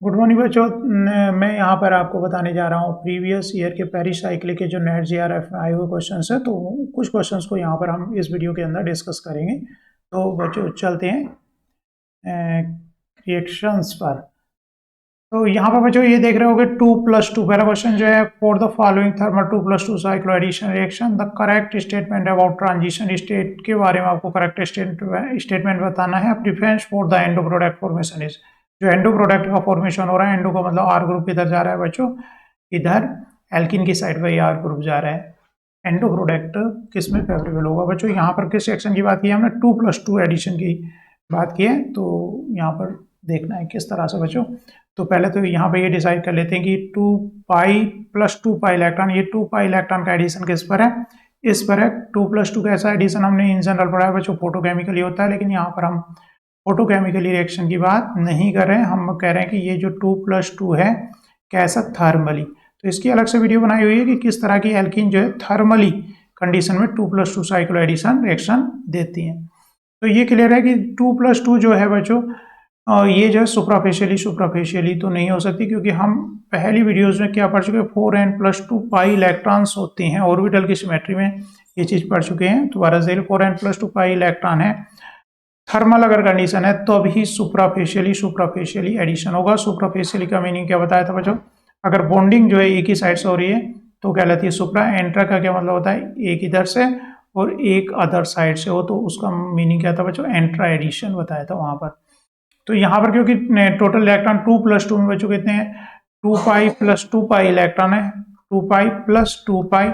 Good morning बच्चों। मैं यहाँ पर आपको बताने जा रहा हूँ प्रीवियस ईयर के पेरिसाइक्लिक के जो नेट जीआरएफ में आए हुए क्वेश्चंस है। तो कुछ क्वेश्चंस को यहाँ पर हम इस वीडियो के अंदर डिस्कस करेंगे। तो बच्चों चलते हैं रिएक्शंस पर। तो यहाँ पर बच्चों ये देख रहे होगे 2+2 पहला क्वेश्चन जो है, for the following thermal 2+2 cyclo addition reaction the correct statement about transition state के बारे में आपको करेक्ट स्टेटमेंट बताना है। Preference for the endo product formation is, जो एंडो प्रोडक्ट का फॉर्मेशन हो रहा है, एंडो का मतलब आर ग्रुप इधर जा रहा है बच्चों, इधर एल्किन की साइड पर ये आर ग्रुप जा रहा है। एंडो प्रोडक्ट किस में फेवरेबल होगा बच्चों? यहाँ पर किस सेक्शन की बात की है हमने? 2+2 एडिशन की बात की है। तो यहाँ पर देखना है किस तरह से बच्चों। तो पहले तो यहाँ पे ये डिसाइड कर लेते हैं कि 2π+2π इलेक्ट्रॉन, ये 2π इलेक्ट्रॉन का एडिशन किस पर है? इस पर है। 2+2 का ऐसा एडिशन हमने इन जनरल पढ़ा है बच्चों, फोटोकेमिकली होता है, लेकिन यहाँ पर हम फोटोकेमिकली रिएक्शन की बात नहीं कर रहे हैं। हम कह रहे हैं कि ये जो 2+2 है कैसा थर्मली, तो इसकी अलग से वीडियो बनाई हुई है कि किस तरह की एल्कीन जो है थर्मली कंडीशन में 2+2 साइक्लो एडिशन रिएक्शन देती है। तो ये क्लियर है कि 2+2 जो है बच्चों, ये जो है सुप्राफेशियली तो नहीं हो सकती, क्योंकि हम पहली वीडियोस में क्या पढ़ चुके हैं, 4n+2π इलेक्ट्रॉन्स होते हैं ऑर्बिटल की सिमेट्री में, ये चीज पढ़ चुके हैं। तो 4n+2π इलेक्ट्रॉन है, थर्मल अगर कंडीशन है तो अभी सुप्राफेशियली एडिशन होगा। सुप्राफेशियली का मीनिंग क्या बताया था बच्चों? अगर बॉन्डिंग जो है एक ही साइड से हो रही है तो कहलाती है सुप्रा। एंट्रा का क्या मतलब होता है? एक इधर से और एक अदर साइड से हो, तो उसका मीनिंग क्या था बच्चों? एंट्रा एडिशन बताया था वहां पर। तो यहाँ पर क्योंकि टोटल इलेक्ट्रॉन 2+2 में बच्चों कितने हैं? 2π+2π इलेक्ट्रॉन है, 2π+2π।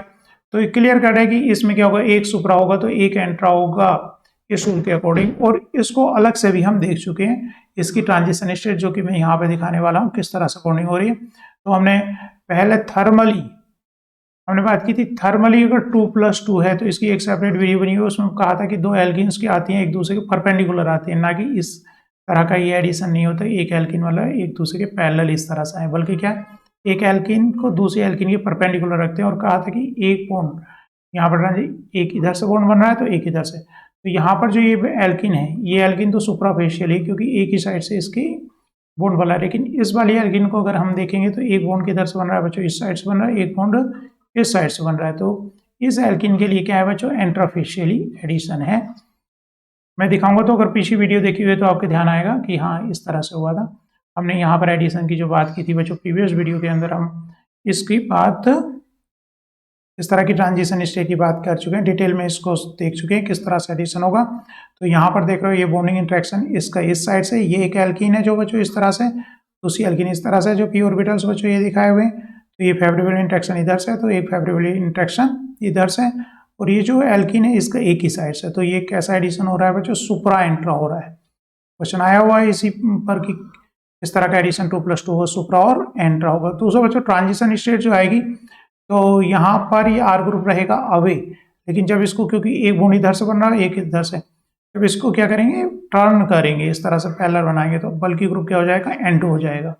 तो क्लियर कट है कि इसमें क्या होगा? एक सुप्रा होगा तो एक एंट्रा होगा इस रूल के अकॉर्डिंग। और इसको अलग से भी हम देख चुके हैं, इसकी ट्रांजिशन स्टेट जो कि मैं यहाँ पे दिखाने वाला हूँ किस तरह से बॉन्डिंग हो रही है। तो हमने पहले थर्मली हमने बात की थी, थर्मली अगर 2+2 है तो इसकी एक सेपरेट वीडियो बनी हुई है, उसमें कहा था कि दो एल्किन्स की आती हैं एक दूसरे के परपेंडिकुलर आती है, ना कि इस तरह का ये एडिशन नहीं होता एक एल्किन वाला एक दूसरे के पैरेलल इस तरह से है, बल्कि क्या एक एल्किन को दूसरी एल्किन के परपेंडिकुलर रखते हैं। और कहा था कि एक बॉन्ड यहाँ पर एक इधर से बॉन्ड बन रहा है तो एक इधर से। तो यहाँ पर जो ये एल्किन है, ये एल्किन तो सुप्राफेशियल है क्योंकि एक ही साइड से इसकी बॉन्ड बना है। लेकिन इस वाली एल्किन को अगर हम देखेंगे तो एक बॉन्ड किधर से बन रहा है बच्चों? इस साइड से बन रहा है, एक बॉन्ड इस साइड से बन रहा है। तो इस एल्किन के लिए क्या है बच्चों? इंट्राफेशियली एडिशन है। मैं दिखाऊंगा तो अगर पिछली वीडियो देखी हुई तो आपके ध्यान आएगा कि हाँ इस तरह से हुआ था। हमने यहाँ पर एडिशन की जो बात की थी बच्चों प्रीवियस वीडियो के अंदर, हम इसकी बात इस तरह की ट्रांजिशन स्टेट की बात कर चुके हैं, डिटेल में इसको देख चुके हैं किस तरह से एडिशन होगा। तो यहाँ पर देख रहे हो ये बॉन्डिंग इंटरेक्शन इसका इस साइड से, ये एक एल्कीन है जो बच्चों इस तरह से, दूसरी एल्कीन इस तरह से, जो पी ऑर्बिटल्स बच्चों ये दिखाए हुए। तो ये फेवरेबल इंटरेक्शन इधर से, तो एक फेवरेबल इंटरेक्शन इधर से, और ये जो एल्कीन है इसका एक ही साइड से। तो ये कैसा एडिशन हो रहा है बच्चों? सुप्रा एंट्रा हो रहा है। क्वेश्चन आया हुआ है इसी पर कि इस तरह का एडिशन 2+2 हो, सुप्रा और एंट्रा होगा। तो उसमें बच्चों ट्रांजिशन स्टेट जो आएगी तो यहाँ पर ये आर ग्रुप रहेगा अवे, लेकिन जब इसको, क्योंकि एक बॉन्ड इधर से बन रहा है एक इधर से, जब इसको क्या करेंगे? टर्न करेंगे इस तरह से पैरेलल बनाएंगे तो बल्कि ग्रुप क्या हो जाएगा? एंडो हो जाएगा।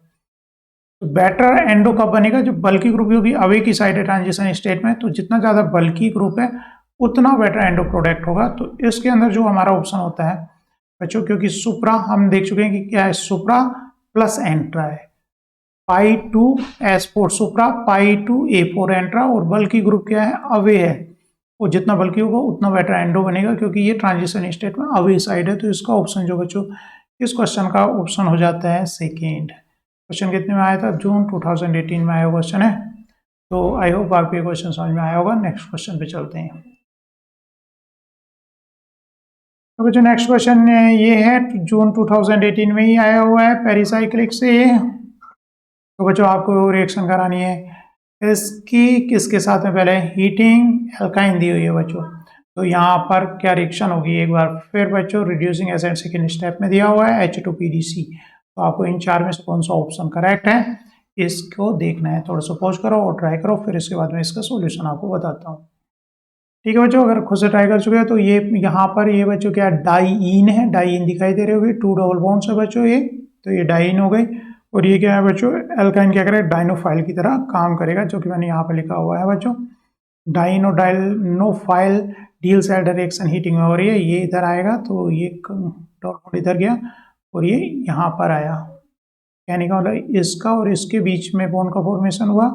तो बेटर एंडो कब बनेगा? जब बल्कि ग्रुप, क्योंकि अवे की साइड है ट्रांजिशन स्टेट में, तो जितना ज्यादा बल्कि ग्रुप है उतना बेटर एंडो प्रोडक्ट होगा। तो इसके अंदर जो हमारा ऑप्शन होता है बच्चों, क्योंकि सुप्रा हम देख चुके हैं कि क्या है, सुप्रा प्लस एंट्रा है, π2s4 सुप्रा, π2a4 एंट्रा, और बल्कि ग्रुप क्या है? अवे है। वो जितना बल्कि होगा उतना बेटर एंडो बनेगा, क्योंकि ये ट्रांजिशन स्टेट में अवे साइड है। तो इसका ऑप्शन जो बच्चों, इस क्वेश्चन का ऑप्शन हो जाता है सेकेंड। क्वेश्चन कितने में आया था? जून 2018 में आया क्वेश्चन है। तो आई होप आपको ये क्वेश्चन समझ में आया होगा। नेक्स्ट क्वेश्चन पे चलते हैं। तो बच्चों नेक्स्ट क्वेश्चन ये है, जून 2018 में ही आया हुआ है पेरिसाइक्लिक से। तो बच्चों आपको रिएक्शन करानी है इसकी किसके साथ में? पहले हीटिंग एल्काइन दी हुई है बच्चों। तो यहाँ पर क्या रिएक्शन होगी एक बार फिर बच्चों? रिड्यूसिंग एसिड सेकेंड स्टेप में दिया हुआ है H2PDC। तो आपको इन चार में से कौन सा ऑप्शन करेक्ट है इसको देखना है। थोड़ा सा पॉज करो और ट्राई करो, फिर इसके बाद में इसका सोल्यूशन आपको बताता हूँ। ठीक है बच्चों, अगर खुद से ट्राई कर चुके हैं तो ये यहाँ पर ये बच्चों क्या डाईइन है, डाईइन दिखाई दे रहे होगी, 2 डबल बॉन्ड्स है बच्चों ये, तो ये डाईइन हो गई। और ये क्या है बच्चों? एल्काइन क्या करेगा? डाइनोफाइल की तरह काम करेगा, जो कि मैंने यहाँ पर लिखा हुआ है बच्चों। Dienophile deal side reaction heating में हो रही है, ये इधर आएगा तो ये डबल बॉन्ड इधर गया और ये यहाँ पर आया, कहने का मतलब इसका और इसके बीच में बॉन्ड का फॉर्मेशन हुआ,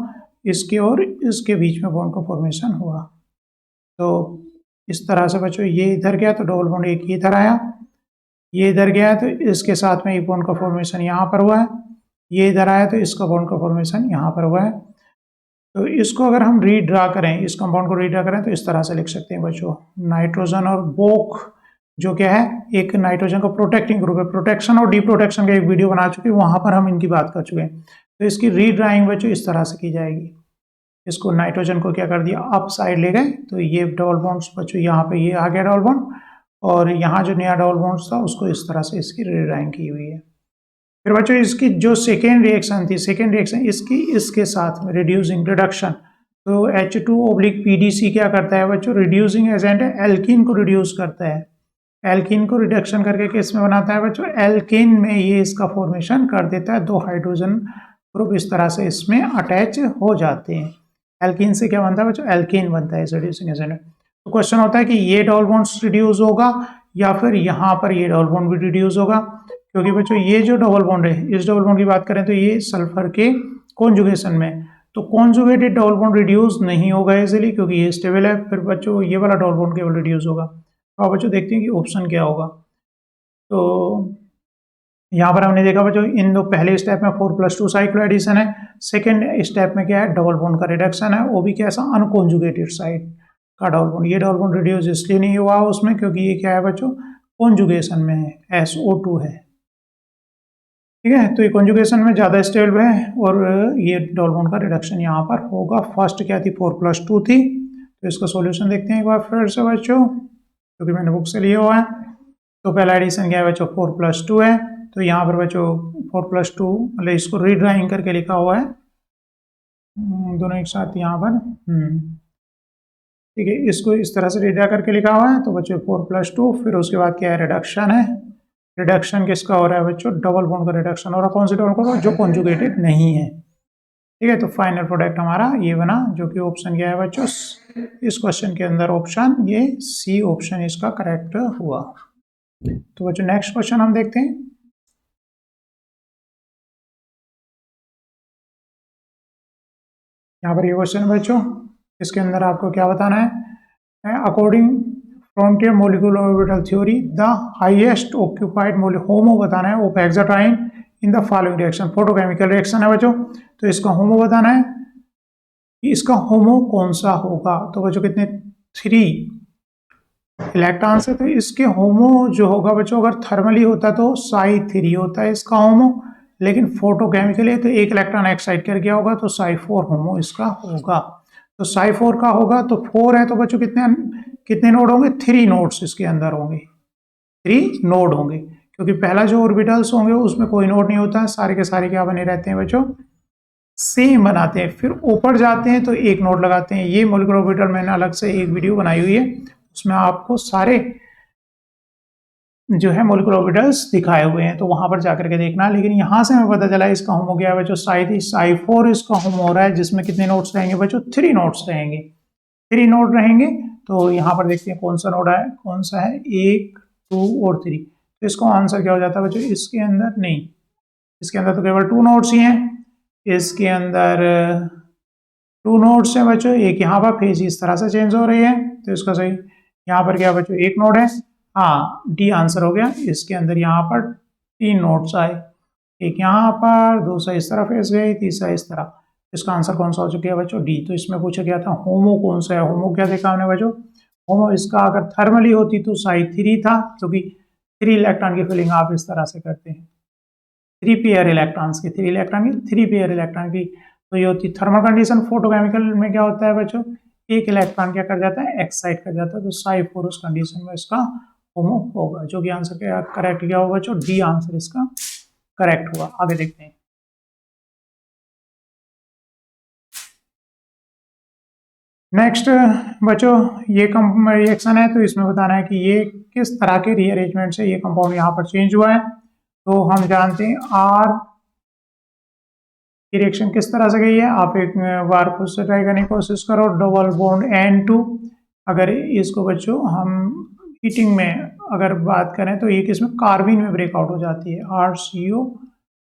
इसके और इसके बीच में बॉन्ड का फॉर्मेशन हुआ। तो इस तरह से बच्चों ये इधर गया तो डबल बॉन्ड एक इधर आया, ये इधर गया तो इसके साथ में एक बॉन्ड का फॉर्मेशन यहाँ पर हुआ है, ये इधर आया तो इसका बॉन्ड का फॉर्मेशन यहाँ पर हुआ है। तो इसको अगर हम रीड्रा करें, इस कंपाउंड को रीड्रा करें तो इस तरह से लिख सकते हैं बच्चों, नाइट्रोजन और बोक जो क्या है एक नाइट्रोजन का प्रोटेक्टिंग ग्रुप है। प्रोटेक्शन और डीप्रोटेक्शन का एक वीडियो बना चुके हैं, वहां पर हम इनकी बात कर चुके हैं। तो इसकी रीड्राइंग बच्चों इस तरह से की जाएगी, इसको नाइट्रोजन को क्या कर दिया अप साइड ले गए, तो ये डबल बॉन्ड्स बच्चों यहाँ पे ये आ गया डबल बॉन्ड, और यहाँ जो नया डबल बॉन्ड्स था उसको इस तरह से इसकी रीड्राइंग की हुई है। फिर बच्चों इसकी जो सेकेंड रिएक्शन थी, सेकेंड रिएक्शन इसकी इसके साथ में रिड्यूसिंग रिडक्शन, तो H2/PDC क्या करता है बच्चों, रिड्यूसिंग एजेंट है, एल्कीन को रिड्यूस करता है। एल्कीन को रिडक्शन करके किस में बनाता है बच्चों, एल्कीन में ये इसका फॉर्मेशन कर देता है, 2 हाइड्रोजन ग्रुप इस तरह से इसमें अटैच हो जाते हैं। एल्कीन से क्या बनता है बच्चों, एल्कीन बनता है इस रिड्यूसिंग एजेंट। तो क्वेश्चन होता है कि ये डबल बॉन्ड्स रिड्यूस होगा या फिर यहाँ पर ये डबल बॉन्ड भी रिड्यूस होगा, क्योंकि बच्चों ये जो डबल बॉन्ड है, इस डबल बॉन्ड की बात करें तो ये सल्फर के कॉन्जुगेशन में, तो कॉन्जुगेटेड डबल बॉन्ड रिड्यूस नहीं होगा इजीली क्योंकि ये स्टेबल है, फिर बच्चों ये वाला डबल बॉन्ड केवल रिड्यूस होगा। तो अब बच्चों देखते हैं कि ऑप्शन क्या होगा। तो यहाँ पर हमने देखा बच्चों इन दो पहले स्टेप में 4+2 साइक्लो एडिशन है, सेकेंड स्टेप में क्या है डबल बॉन्ड का रिडक्शन है, वो भी कैसा अनकॉन्जुगेटेड साइड का डबल बॉन्ड। ये डबल बॉन्ड रिड्यूस इसलिए नहीं हुआ उसमें क्योंकि ये क्या है बच्चों कॉन्जुगेशन में है, SO2 है, ठीक है। तो ये कॉन्जुगेशन में ज़्यादा स्टेबल है और ये डबल बॉन्ड का रिडक्शन यहाँ पर होगा। फर्स्ट क्या थी 4+2 थी, तो इसका सॉल्यूशन देखते हैं एक बार फिर से बच्चों, क्योंकि मैंने बुक से लिया हुआ है। तो पहला एडिशन क्या है बच्चों 4+2 है, तो यहाँ पर बच्चों 4+2 मतलब इसको रीड्राइंग करके लिखा हुआ है दोनों एक साथ यहाँ पर, ठीक है। इसको इस तरह से रीड्रा करके लिखा हुआ है, तो बच्चों 4+2, फिर उसके बाद क्या है रिडक्शन है। रिडक्शन किसका हो रहा है बच्चों, डबल बॉन्ड का रिडक्शन हो रहा है। कौन सी डबल बॉन्ड जो कॉन्जुगेटेड नहीं है, ठीक है। तो फाइनल प्रोडक्ट हमारा ये बना, जो कि ऑप्शन क्या है बच्चों, इस क्वेश्चन के अंदर ऑप्शन ये सी ऑप्शन इसका करेक्ट हुआ। तो बच्चों नेक्स्ट क्वेश्चन हम देखते हैं। यहाँ पर ये क्वेश्चन बच्चों, इसके अंदर आपको क्या बताना है, according frontier molecular orbital theory the highest occupied HOMO बताना है of hexatriene in the following reaction. Photochemical reaction है बच्चों, तो इसका होमो बताना है कि इसका होमो कौन सा होगा। तो बच्चों कितने 3 इलेक्ट्रॉन्स है, तो इसके होमो जो होगा बच्चों अगर थर्मली होता तो Psi3 होता है इसका होमो, लेकिन फोटोकेमिकली है तो 1 इलेक्ट्रॉन एक्साइट कर गया होगा तो Psi4 होमो इसका होगा। तो Psi4 का होगा तो 4 है, तो बच्चों कितने नोड होंगे, 3 नोड्स इसके अंदर होंगे, 3 नोड होंगे, क्योंकि पहला जो ऑर्बिटल्स होंगे उसमें कोई नोड नहीं होता है, सारे के सारे क्या बने रहते हैं बच्चों सेम बनाते हैं। फिर ऊपर जाते हैं तो एक नोड लगाते हैं। ये मॉलिक्यूलर ऑर्बिटल मैंने अलग से एक वीडियो बनाई हुई है, उसमें आपको सारे जो है मॉलिक्यूलर ऑर्बिटल्स दिखाए हुए हैं, तो वहां पर जाकर के देखना। लेकिन यहां से हमें पता चला इसका होमो क्या है बच्चों, Psi4 इसका होमो हो रहा है, जिसमें कितने नोड्स रहेंगे बच्चों, 3 नोड्स रहेंगे, 3 नोड रहेंगे। तो यहाँ पर देखते हैं कौन सा नोड है, कौन सा है 1, 2 और 3। तो इसका आंसर क्या हो जाता है बच्चों, इसके अंदर नहीं, इसके अंदर तो केवल 2 नोड्स ही हैं, इसके अंदर 2 नोड्स हैं बच्चों, एक यहाँ पर फेज इस तरह से चेंज हो रही है, तो इसका सही यहाँ पर क्या बच्चों 1 नोड है, हाँ डी आंसर हो गया। इसके अंदर यहाँ पर 3 नोड्स आए, एक यहाँ पर, दूसरा इस तरह फेस गई, तीसरा इस तरह। इसका आंसर कौन सा हो चुका है बच्चों, डी। तो इसमें पूछा गया था होमो कौन सा है, होमो क्या देखा हमने बच्चों, होमो इसका अगर थर्मली होती तो Psi3 था, क्योंकि 3 इलेक्ट्रॉन की फिलिंग आप इस तरह से करते हैं, 3 पेयर इलेक्ट्रॉन्स की, 3 इलेक्ट्रॉन की, 3 पेयर इलेक्ट्रॉन की, तो ये होती थर्मल कंडीशन। फोटोकेमिकल में क्या होता है बच्चों, एक इलेक्ट्रॉन क्या कर जाता है, एक्साइट कर जाता है, तो Psi4 उस कंडीशन में इसका होमो होगा, जो कि आंसर क्या करेक्ट क्या होगा बच्चों, डी आंसर इसका करेक्ट हुआ। आगे देखते हैं। नेक्स्ट बच्चों ये रिएक्शन है, तो इसमें बताना है कि ये किस तरह के रीअरेंजमेंट से ये कंपाउंड यहाँ पर चेंज हुआ है। तो हम जानते हैं आर की रिएक्शन किस तरह से गई है, आप एक बार खुद से ट्राई करने की कोशिश करो। डबल बॉन्ड N2, अगर इसको बच्चों हम हीटिंग में अगर बात करें तो ये किसमें कार्बिन में ब्रेकआउट हो जाती है, RCO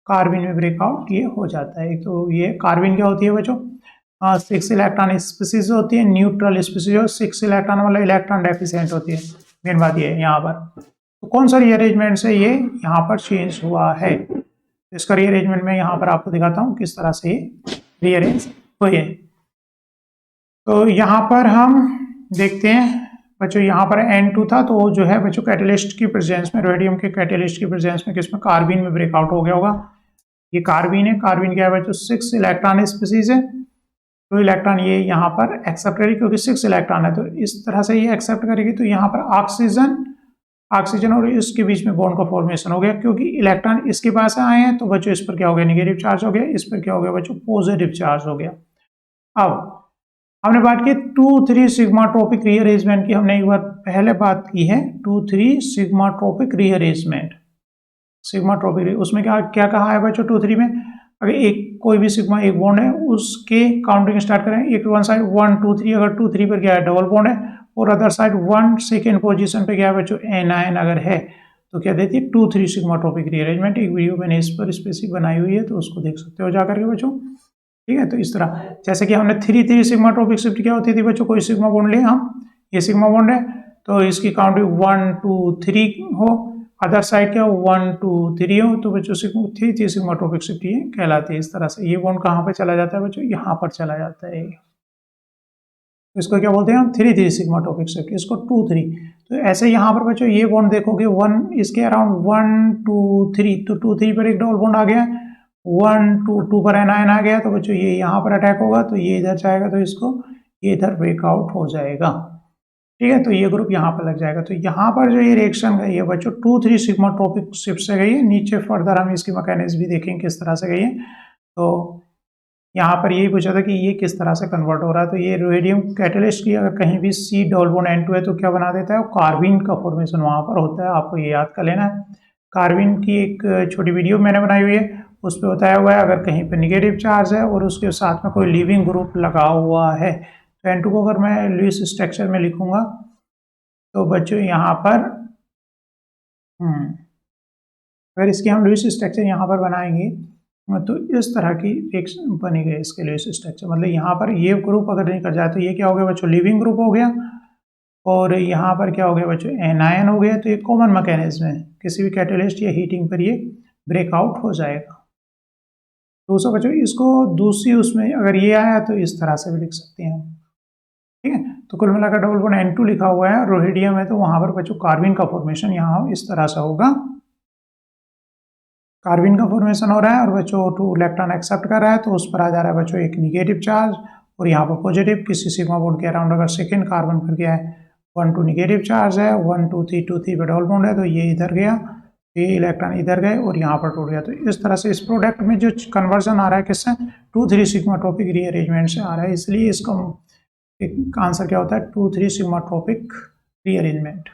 कार्बिन में ब्रेकआउट ये हो जाता है। तो ये कार्बिन क्या होती है बच्चों, 6 इलेक्ट्रॉन स्पीसीज होती है, न्यूट्रल स्पीसीज और 6 इलेक्ट्रॉन वाला इलेक्ट्रॉन डेफिशिएंट होती है। मेन बात ये है यहाँ पर तो कौन सा रीअरेंजमेंट से ये यहाँ पर चेंज हुआ है। इसका रीअरेंजमेंट में यहाँ पर आपको दिखाता हूँ किस तरह से रीअरेंज हुए। तो यहाँ पर हम देखते हैं बच्चों, यहाँ पर N2 था तो जो है बच्चों कैटेलिस्ट की प्रेजेंस में, रेडियम के कैटेलिस्ट की प्रेजेंस में किसमें, कार्बिन में ब्रेकआउट हो गया होगा। ये कार्बिन है, कार्बिन क्या है बच्चों, 6 इलेक्ट्रॉन स्पीसीज है। तो इलेक्ट्रॉन ये यहाँ पर एक्सेप्ट करेगी क्योंकि 6 इलेक्ट्रॉन है, तो इस तरह से ये एक्सेप्ट करेगी। तो यहाँ पर ऑक्सीजन और इसके बीच में बॉन्ड का फॉर्मेशन हो गया, क्योंकि इलेक्ट्रॉन इसके पास आए हैं तो बच्चों इस पर क्या हो गया, निगेटिव चार्ज हो गया, इस पर क्या हो गया बच्चों, पॉजिटिव चार्ज हो गया। अब हमने बात की 2,3 सिग्माट्रोपिक रीअरेंजमेंट की, हमने एक बार पहले बात की है 2,3 सिग्माट्रोपिक रीअरेंजमेंट। सिग्माट्रोपिक उसमें क्या क्या कहा है बच्चों, 2,3 में अगर एक कोई भी सिग्मा एक बॉन्ड है उसके काउंटिंग स्टार्ट करें, एक वन साइड 1 2 3, अगर 2 3 पर क्या है डबल बॉन्ड है, और अदर साइड 1 सेकेंड पोजीशन पे क्या है बच्चों, एनायन अगर है तो क्या देती है 2,3 सिग्माट्रोपिक रीअरेंजमेंट। एक वीडियो मैंने इस पर स्पेसिफिक बनाई हुई है तो उसको देख सकते हो जाकर के बच्चों। ठीक है, तो इस तरह जैसे कि हमने 3 सिग्माट्रोपिक शिफ्ट क्या होती थी बच्चों, कोई सिग्मा बॉन्ड ले हम, ये सिग्मा बॉन्ड है तो इसकी काउंटिंग 1 2 3 हो, अदर साइड क्या 1 2 3 हो, तो बच्चों थ्री सिग्माट्रोपिक शिफ्ट ये कहलाती है। इस तरह से ये बॉन्ड कहाँ पे चला जाता है बच्चों, यहाँ पर चला जाता है। इसको क्या बोलते हैं हम, 3 सिग्माट्रोपिक शिफ्ट, इसको 2 3। तो ऐसे यहाँ पर बच्चों ये बॉन्ड देखोगे 1 इसके अराउंड 1 2 3, तो 2 3 पर एक डबल बॉन्ड आ गया, 1 2 2 पर एनायन आ गया, तो बच्चों ये यहाँ पर अटैक होगा तो ये इधर जाएगा, तो इसको ये इधर ब्रेकआउट हो जाएगा। ठीक है, तो ये ग्रुप यहाँ पर लग जाएगा। तो यहाँ पर जो ये रिएक्शन गई है बच्चों 2 3 सिग्माट्रोपिक शिफ्ट से गई है। नीचे फर्दर हम इसकी मैकेनिज्म भी देखेंगे किस तरह से गई है। तो यहाँ पर यही पूछा था कि ये किस तरह से कन्वर्ट हो रहा है। तो ये रेडियम कैटेलिस्ट की अगर कहीं भी C डबल बॉन्ड N2 है तो क्या बना देता है, कार्बिन का फॉर्मेशन वहाँ पर होता है, आपको ये याद कर लेना है। कार्बिन की एक छोटी वीडियो मैंने बनाई हुई है, उस पर बताया हुआ है अगर कहीं पर निगेटिव चार्ज है और उसके साथ में कोई लिविंग ग्रुप लगा हुआ है, तो N2 को अगर मैं लुईस स्ट्रक्चर में लिखूंगा तो बच्चों यहाँ पर अगर इसकी हम लुईस स्ट्रक्चर यहाँ पर बनाएंगे तो इस तरह की एक बनेगा इसके लुईस स्ट्रक्चर। मतलब यहाँ पर ये ग्रुप अगर नहीं कर जाए तो ये क्या हो गया बच्चों, लिविंग ग्रुप हो गया, और यहाँ पर क्या हो गया बच्चों, एनायन हो गया। तो ये कॉमन मैकेनिज्म है, किसी भी कैटेलिस्ट या हीटिंग पर ये ब्रेकआउट हो जाएगा। दूसरा बच्चों इसको दूसरी उसमें अगर ये आया तो इस तरह से भी लिख सकते हैं हम। ठीक है, तो कुल मिलाकर डबल बॉन्ड N2 लिखा हुआ है, रोहिडियम है तो वहां पर बच्चों कार्बिन का फॉर्मेशन यहाँ इस तरह से होगा, कार्बिन का फॉर्मेशन हो रहा है और बच्चों 2 इलेक्ट्रॉन एक्सेप्ट कर रहा है तो उस पर आ जा रहा है बच्चों एक निगेटिव चार्ज, और यहाँ पर पॉजिटिव किसी सिग्मा बॉन्ड के अराउंड अगर सेकेंड कार्बन पर गया है 1 2 निगेटिव चार्ज है, 1 2 3 2 3 पे डबल बॉन्ड है तो ये इधर गया, ये इलेक्ट्रॉन इधर गए और यहाँ पर टूट गया। तो इस तरह से इस प्रोडक्ट में जो कन्वर्जन आ रहा है किससे, 2 3 सिग्माट्रोपिक रीअरेंजमेंट से आ रहा है, इसलिए इसका एक आंसर क्या होता है 2 3 सिग्माट्रोपिक रीअरेंजमेंट।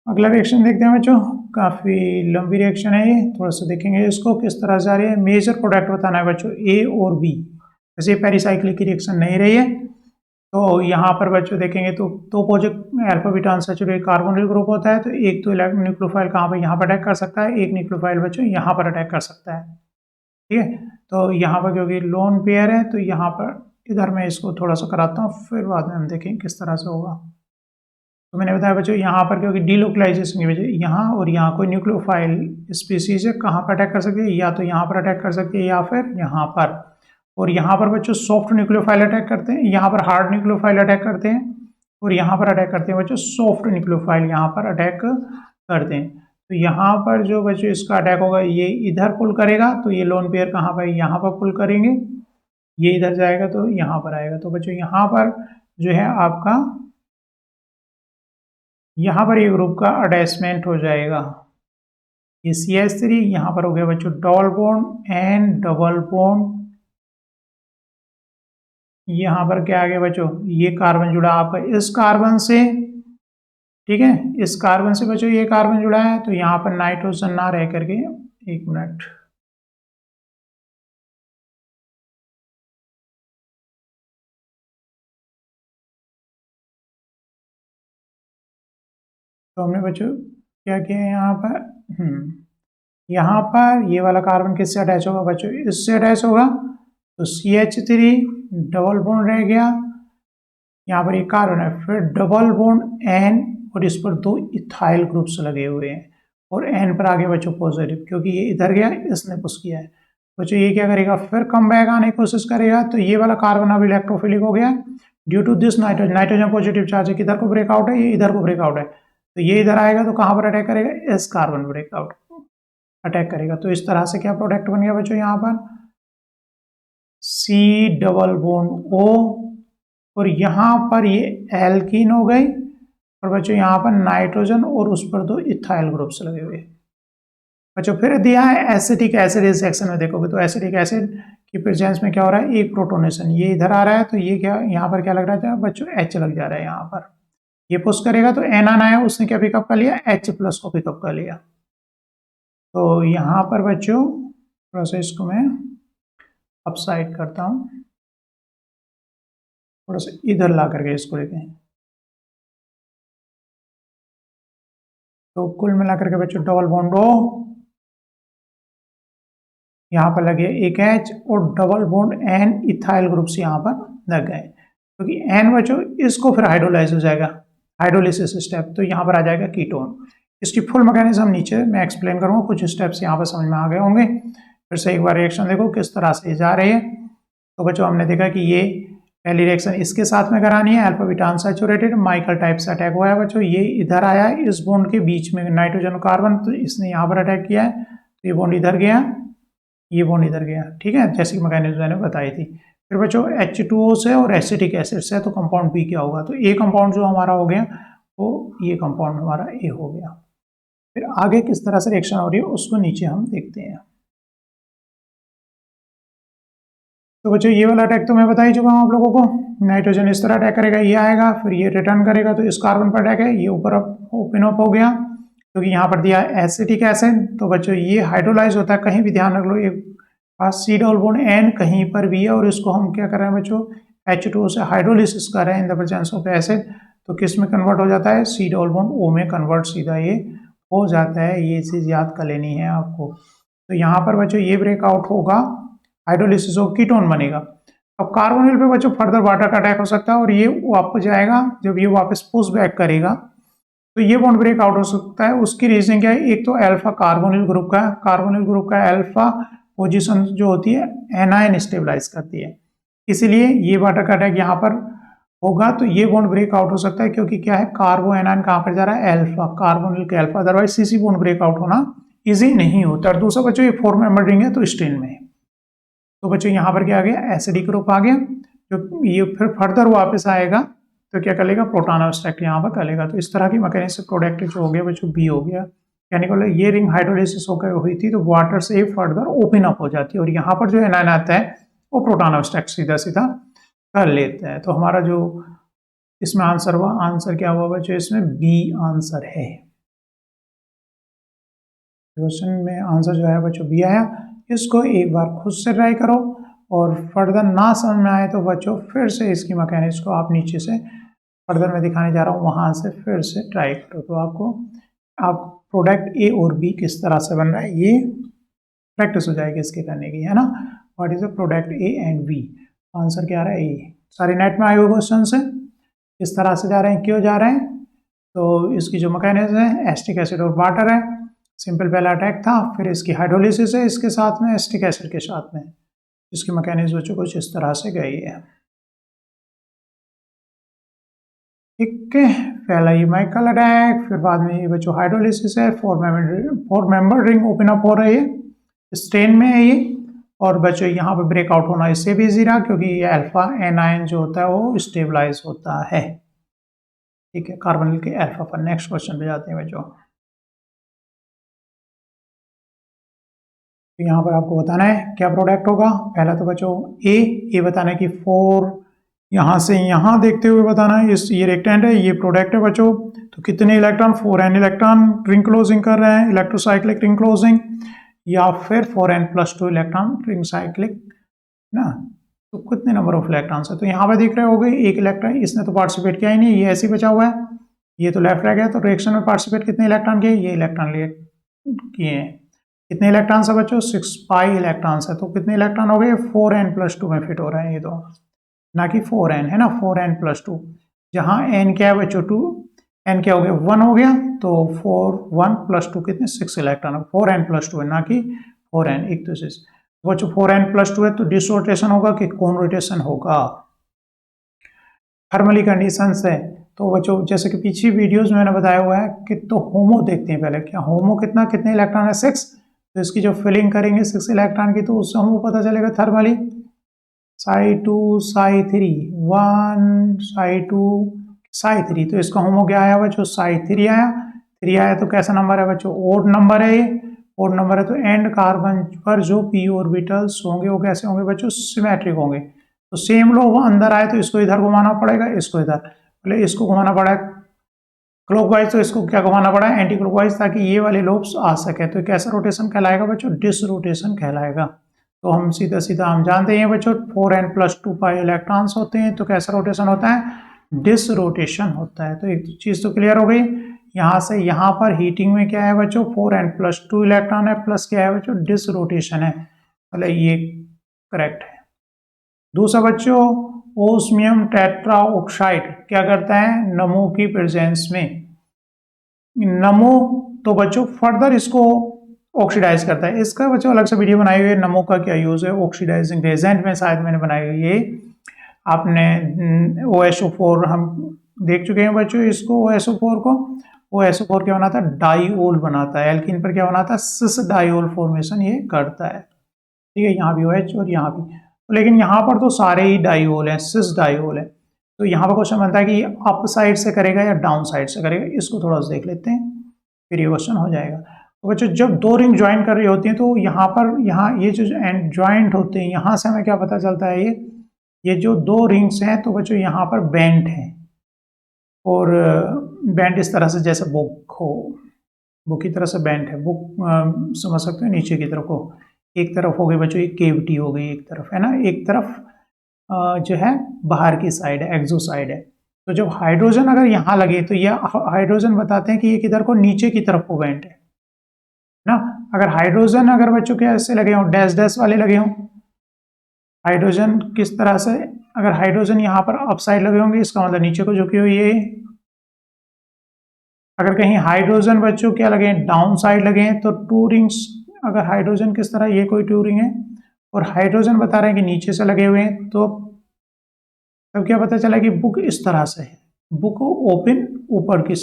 अगला रिएक्शन देखते हैं बच्चों, काफी लंबी रिएक्शन है ये, थोड़ा सा देखेंगे इसको किस तरह से आ रही है। मेजर प्रोडक्ट बताना है बच्चों ए और बी, जैसे पेरिसाइक्लिक की रिएक्शन नहीं रही है तो यहाँ पर बच्चों देखेंगे तो दो positive alpha beta unsaturated carbonyl group होता है, तो एक तो न्यूक्लियोफाइल कहाँ पर यहाँ पर अटैक कर सकता है, एक न्यूक्लियोफाइल बच्चों यहाँ पर अटैक कर सकता है। ठीक है, तो यहाँ पर क्योंकि लोन पेयर है तो यहाँ पर इधर मैं इसको थोड़ा सा कराता हूँ, फिर बाद में हम देखेंगे किस तरह से होगा। तो मैंने बताया बच्चों यहाँ पर क्योंकि डीलोकलाइजेशन की वजह यहाँ और यहाँ कोई न्यूक्लियोफाइल स्पीसीज है, कहाँ पर अटैक कर सकती है, या तो यहाँ पर अटैक कर सकती है या फिर यहाँ पर, और यहाँ पर बच्चों सॉफ्ट न्यूक्लियोफाइल अटैक करते हैं, यहाँ पर हार्ड न्यूक्लियोफाइल अटैक करते हैं, और यहाँ पर अटैक करते हैं बच्चों सॉफ्ट न्यूक्लियोफाइल यहाँ पर अटैक करते हैं। तो यहाँ पर जो बच्चों इसका अटैक होगा ये इधर पुल करेगा, तो ये लोन पेयर कहाँ पर यहाँ पर पुल करेंगे, ये इधर जाएगा तो यहाँ पर आएगा। तो बच्चों यहाँ पर जो है आपका यहाँ पर ये ग्रुप का अटैचमेंट हो जाएगा, ये CH3 यहाँ पर हो गया बच्चों double bond and double bond, यहाँ पर क्या आ गया बच्चों, ये कार्बन जुड़ा आपका इस कार्बन से, ठीक है, इस कार्बन से बच्चों ये कार्बन जुड़ा है, तो यहाँ पर नाइट्रोजन ना रह करके, एक मिनट, तो हमने बच्चों क्या किया है यहाँ पर, यहाँ पर ये वाला कार्बन किससे अटैच होगा बच्चों, इससे अटैच होगा, तो CH3 डबल बॉन्ड रह गया, यहाँ पर एक कार्बन है, फिर डबल बॉन्ड N और इस पर 2 इथाइल ग्रुप्स लगे हुए हैं और N पर आगे बच्चों पॉजिटिव, क्योंकि ये इधर गया इसने पुश किया है बच्चों। ये क्या करेगा, फिर कम बैक आने की कोशिश करेगा, तो ये वाला कार्बन अब इलेक्ट्रोफिलिक हो गया due to this nitrogen positive charge है, किधर को ब्रेकआउट है, ये इधर को ब्रेकआउट है, तो ये इधर आएगा तो कहाँ पर अटैक करेगा, इस कार्बन ब्रेकआउट अटैक करेगा। तो इस तरह से क्या प्रोडक्ट बन गया बच्चों, यहाँ पर C डबल बॉन्ड O और यहाँ पर ये एल्कीन हो गई और बच्चों यहाँ पर नाइट्रोजन और उस पर 2 इथाइल ग्रुप्स लगे हुए बच्चों। फिर दिया है एसिटिक एसिड, इस सेक्शन में देखोगे तो एसिटिक एसिड की प्रेजेंस में क्या हो रहा है, एक प्रोटोनेशन, ये इधर आ रहा है, तो ये क्या यहाँ पर क्या लग रहा है बच्चों, H लग जा रहा है यहाँ पर, ये पुश करेगा तो एनान आया, उसने क्या पिकअप कर लिया, H प्लस को पिकअप कर लिया। तो यहाँ पर बच्चों थोड़ा सा इसको मैं अपसाइड करता हूँ, थोड़ा सा इधर ला करके इसको लेके, तो कुल मिलाकर के बच्चों डबल बॉन्ड O, यहाँ पर लगे एक H और double bond N ethyl groups यहाँ पर लग गए, क्योंकि N बच्चों इसको फिर हाइड्रोलाइज हो जाएगा, हाइड्रोलिसिस स्टेप, तो यहाँ पर आ जाएगा कीटोन। इसकी फुल मैकेनिज्म नीचे मैं एक्सप्लेन करूँगा, कुछ स्टेप्स यहाँ पर समझ में आ गए होंगे। फिर से एक बार रिएक्शन देखो किस तरह से जा रही है। तो बच्चों हमने देखा कि ये पहली रिएक्शन इसके साथ में करानी है, alpha beta unsaturated Michael type से अटैक हुआ है बच्चों, ये इधर आया इस बॉन्ड के बीच में नाइट्रोजन कार्बन, तो इसने यहाँ पर अटैक किया है, तो ये बॉन्ड इधर गया, ये बॉन्ड इधर गया, ठीक है, जैसी मैकेनिज्म मैंने बताई थी। फिर बच्चों H2O से और एसिटिक एसिड से, तो कंपाउंड B क्या होगा, तो ए कंपाउंड जो हमारा हो गया वो ये कंपाउंड हमारा ए हो गया। फिर आगे किस तरह से रिएक्शन हो रही है उसको नीचे हम देखते हैं। तो बच्चों ये वाला अटैक तो मैं बता ही चुका हूँ आप लोगों को, नाइट्रोजन इस तरह अटैक करेगा, ये आएगा, फिर ये रिटर्न करेगा, तो इस कार्बन पर अटैक है, ये ऊपर ओपन अप हो गया, क्योंकि यहाँ पर दिया एसिटिक एसिड, तो बच्चों ये हाइड्रोलाइज होता है, कहीं भी ध्यान रख लो, ये C डबल बॉन्ड N कहीं पर भी है, और इसको हम क्या कर रहे हैं बच्चों, H2O से हाइड्रोलिसिस कर रहे हैं in the presence of acid, तो किस में कन्वर्ट हो जाता है, C डबल बॉन्ड O में कन्वर्ट सीधा ये हो जाता है, ये चीज़ याद कर लेनी है आपको। तो यहाँ पर बच्चों ये ब्रेकआउट होगा, हाइड्रोलिसिस ऑफ कीटोन बनेगा। अब कार्बोनिल पे बच्चों फर्दर वाटर का अटैक हो सकता है, और ये वापस जाएगा, जब ये वापस पुश बैक करेगा तो ये बॉन्ड ब्रेक आउट हो सकता है। उसकी रीजन क्या है, एक तो अल्फा कार्बोनिल ग्रुप का अल्फा पोजीशन जो होती है एनायन स्टेबलाइज करती है, इसीलिए ये वाटर का अटैक यहाँ पर होगा, तो ये बॉन्ड ब्रेक आउट हो सकता है, क्योंकि क्या है, कार्बो एनायन कहाँ पर जा रहा है, अल्फा कार्बोनिल के alpha, otherwise CC bond break out होना इजी नहीं होता। और दूसरा बच्चों ये 4 मेंबर रिंग है तो स्ट्रेन में है, तो बच्चों यहाँ पर क्या आ गया, एसिडिक ग्रुप आ गया, जो ये फिर फर्दर वापस आएगा तो क्या करेगा, प्रोटॉन एब्स्ट्रैक्ट यहाँ पर करेगा। तो इस तरह की मैकेनिज्म प्रोडक्ट जो हो गया बच्चों बी हो गया, यानी कि ये रिंग हाइड्रोलिसिस होकर हुई थी तो वाटर से फर्दर ओपन अप हो जाती है, और यहाँ पर जो एनायन आता है वो प्रोटॉन एब्स्ट्रैक्ट सीधा सीधा कर लेता है। तो हमारा जो इसमें आंसर हुआ, आंसर क्या हुआ बच्चों, इसमें बी आंसर है, क्वेश्चन में आंसर जो है बच्चों बी आया। इसको एक बार खुद से ट्राई करो, और फर्दर ना समझ में आए तो बच्चों फिर से इसकी मैकेनिक्स को आप नीचे से फर्दर मैं दिखाने जा रहा हूँ, वहाँ से फिर से ट्राई करो, तो आपको आप प्रोडक्ट ए और बी किस तरह से बन रहा है ये प्रैक्टिस हो जाएगी इसके करने की, है ना। What is the product A and B, answer क्या आ रहा है ए। सारे नेट में आए हुए क्वेश्चन से किस तरह से जा रहे हैं, क्यों जा रहे हैं, तो इसकी जो मैकेनिज्म है एसिटिक एसिड और वाटर है, सिंपल पहला अटैक था, फिर इसकी हाइड्रोलिसिस है इसके साथ में एसिटिक एसिड के साथ में, इसकी मैकेनिज्म बच्चों कुछ इस तरह से गई है, ठीक है। पहला ये माइकल अटैक, फिर बाद में ये बच्चों हाइड्रोलिसिस है, 4 मेंबर रिंग ओपन अप हो रही है, स्ट्रेन में है ये, और बच्चों यहाँ पे ब्रेकआउट होना इससे भी इजी रहा, क्योंकि ये अल्फा एनायन जो होता है वो स्टेबलाइज होता है, ठीक है, कार्बोनिल के अल्फा पर। नेक्स्ट क्वेश्चन पे जाते हैं बच्चों। तो यहाँ पर आपको बताना है क्या प्रोडक्ट होगा। पहला तो बच्चों ए बताना है कि 4 यहाँ से यहाँ देखते हुए बताना है, ये रेक्टेंट है, ये प्रोडक्ट है बच्चों, तो कितने electron, 4n electron ring closing कर रहे हैं, इलेक्ट्रोसाइक्लिक रिंग क्लोजिंग, या फिर 4n+2 इलेक्ट्रॉन रिंग साइक्लिक ना, तो कितने नंबर ऑफ इलेक्ट्रॉन्स है, तो यहाँ पर देख रहे हो गए एक इलेक्ट्रॉन, इसने तो पार्टिसिपेट किया ही नहीं, ये ऐसे ही बचा हुआ है, ये तो लेफ्ट रह गया, तो रिएक्शन में पार्टिसिपेट कितने इलेक्ट्रॉन किए, ये इलेक्ट्रॉन किए हैं, कितने इलेक्ट्रॉन्स है बच्चों? 6 पाई इलेक्ट्रॉन्स है, तो कितने इलेक्ट्रॉन हो गए? 4n+2 में फिट हो रहे हैं ये दोनों, ना कि 4n, है ना, 4n+2। जहां n क्या है बच्चों? 2, n क्या हो गया? 1 हो गया, तो 4 1 + 2 कितने? 6 इलेक्ट्रॉन, 4n+2 है ना कि 4n, एक तो 6 बच्चों 4n+2 है, तो डिस रोटेशन होगा कि कौन रोटेशन होगा? थर्मली कंडीशन है। तो बच्चों जैसे कि पीछे वीडियोस में मैंने बताया हुआ है कि तो होमो देखते हैं पहले, क्या होमो कितने इलेक्ट्रॉन है? 6। तो इसकी जो फिलिंग करेंगे 6 इलेक्ट्रॉन की, तो उससे हमको पता चलेगा thermally Psi2 Psi3 1 Psi2 Psi3, तो इसका होमो क्या आया बच्चों? Psi3 आया। 3 आया तो कैसा नंबर है बच्चों? ओड नंबर है ये, ओड नंबर है, तो एंड कार्बन पर जो p ऑर्बिटल्स होंगे वो कैसे होंगे बच्चों? सिमेट्रिक होंगे। तो सेम लो वो अंदर आए तो इसको इधर घुमाना पड़ेगा, इसको इधर, पहले इसको घुमाना पड़ा है क्लॉकवाइज, तो इसको क्या घुमाना पड़ा है? एंटी क्लॉकवाइज, ताकि ये वाले लोब्स आ सके। तो कैसा रोटेशन कहलाएगा बच्चों? डिस रोटेशन कहलाएगा। तो हम सीधा सीधा हम जानते हैं बच्चों 4n+2 पाई इलेक्ट्रॉन्स होते हैं, तो कैसा रोटेशन होता है? डिस रोटेशन होता है। तो एक चीज तो क्लियर हो गई। यहाँ से यहाँ पर हीटिंग में क्या है बच्चों? 4n+2 इलेक्ट्रॉन है, प्लस क्या है बच्चों? डिस रोटेशन है, मतलब ये करेक्ट है। दूसरा बच्चों, ओस्मियम टेट्रा ऑक्साइड क्या करता है? नमो की प्रेजेंस में, नमो, तो बच्चों फर्दर इसको ऑक्सीडाइज करता है। इसका बच्चों अलग से वीडियो बनाई हुई है, नमो का क्या यूज है ऑक्सीडाइजिंग एजेंट में, शायद मैंने बनाई हुई है। आपने OSO4 हम देख चुके हैं बच्चों इसको, OSO4 को। OSO4 क्या बनाता है? डाइओल बनाता है। एल्कीन पर क्या बनाता है? सिस डाइओल फॉर्मेशन ये करता है। ठीक है, यहाँ भी OH और यहाँ भी, तो लेकिन यहाँ पर तो सारे ही डाइओल हैं, सिस डाइओल है। तो यहाँ पर क्वेश्चन बनता है कि अप साइड से करेगा या डाउन साइड से करेगा, इसको थोड़ा सा देख लेते हैं, फिर ये क्वेश्चन हो जाएगा। तो बच्चों जब दो रिंग ज्वाइन कर रही होती हैं, तो यहाँ पर ये जो एंड ज्वाइंट होते हैं, यहाँ से हमें क्या पता चलता है? ये जो दो रिंग्स हैं, तो बच्चों यहाँ पर बेंट है, और बेंट इस तरह से जैसे बुक हो, बुक की तरह से बेंट है, बुक समझ सकते हो, नीचे की तरफ को, एक तरफ हो गई बच्चों एक केविटी हो गई, एक तरफ है ना, एक तरफ जो है बाहर की साइड है, एक्सो साइड है। तो जब हाइड्रोजन अगर यहाँ लगे, तो ये हाइड्रोजन बताते हैं कि ये किधर को? नीचे की तरफ को बेंट है ना। अगर हाइड्रोजन अगर बच्चों के ऐसे लगे हों, डैश डैश वाले लगे हों, हाइड्रोजन किस तरह से, अगर हाइड्रोजन यहाँ पर अप साइड लगे होंगे, इसका मतलब नीचे को झुकी हुई है। अगर कहीं हाइड्रोजन बच्चों क्या लगे हैं? डाउन साइड लगे हैं, तो टू रिंग्स, अगर हाइड्रोजन किस तरह, ये कोई टू रिंग है, और हाइड्रोजन बता रहे हैं कि नीचे से लगे हुए हैं, तो तब क्या पता चला कि बुक इस तरह से है, बुक ओपन ऊपर की,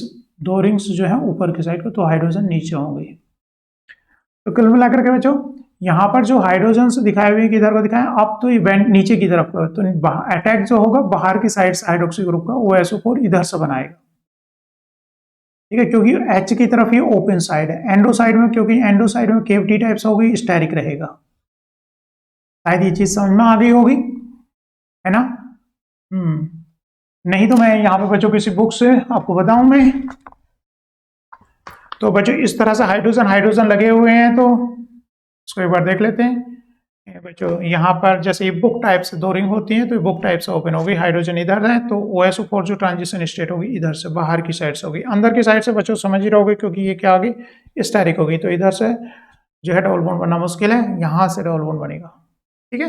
दो रिंग्स जो है ऊपर की साइड को, तो हाइड्रोजन नीचे होंगे। तो कुल मिलाकर के बच्चों यहाँ पर जो हाइड्रोजन दिखाए हुए किधर को दिखाए? अब तो इवेंट नीचे की तरफ को, तो अटैक जो होगा बाहर की साइड से हाइड्रोक्सी ग्रुप का, OSO4 इधर से बनाएगा। ठीक है, क्योंकि H की तरफ ही ओपन साइड है, एंडो साइड में, क्योंकि एंडो साइड में केविटी टाइप्स होगी, स्टेरिक रहेगा। शायद ये चीज समझ में आ गई होगी, है ना? नहीं तो मैं यहाँ पे बच्चों किसी बुक से आपको बताऊं मैं। तो बच्चों इस तरह से हाइड्रोजन हाइड्रोजन लगे हुए हैं, तो इसको एक बार देख लेते हैं। बच्चों यहाँ पर जैसे ये बुक टाइप से दो रिंग होती हैं, तो ये बुक टाइप से ओपन होगी, हाइड्रोजन इधर है, तो OSO4 जो ट्रांजिशन स्टेट होगी इधर से बाहर की साइड से होगी। अंदर की साइड से बच्चों समझ ही रहोगे, क्योंकि ये क्या होगी? स्टेरिक होगी, तो इधर से जो है डबल बॉन्ड बनना मुश्किल है, यहाँ से डबल बॉन्ड बनेगा। ठीक है,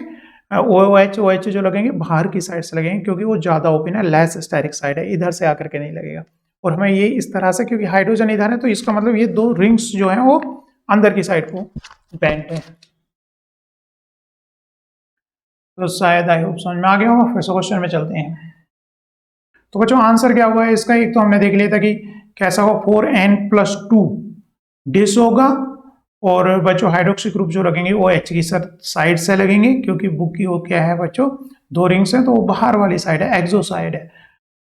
OH जो लगेंगे बाहर की साइड से लगेंगे, क्योंकि वो ज्यादा ओपन है, लेस स्टेरिक साइड है, इधर से आकर के नहीं लगेगा। और हमें ये इस तरह से, क्योंकि हाइड्रोजन इधर है, तो इसका मतलब ये दो रिंग्स जो है वो अंदर की साइड को बेंट है। तो शायद आई होप समझ में आ गया होगा। फिर से क्वेश्चन में चलते हैं। तो बच्चों आंसर क्या हुआ है इसका? एक तो हमने देख लिया था कि कैसा होगा, 4n+2 डिस होगा, और बच्चों हाइड्रोक्सी ग्रुप जो लगेंगे वो H की साइड से लगेंगे, क्योंकि बुक की वो क्या है बच्चों? दो रिंग्स है, तो वो बाहर वाली साइड है, एक्सो साइड है,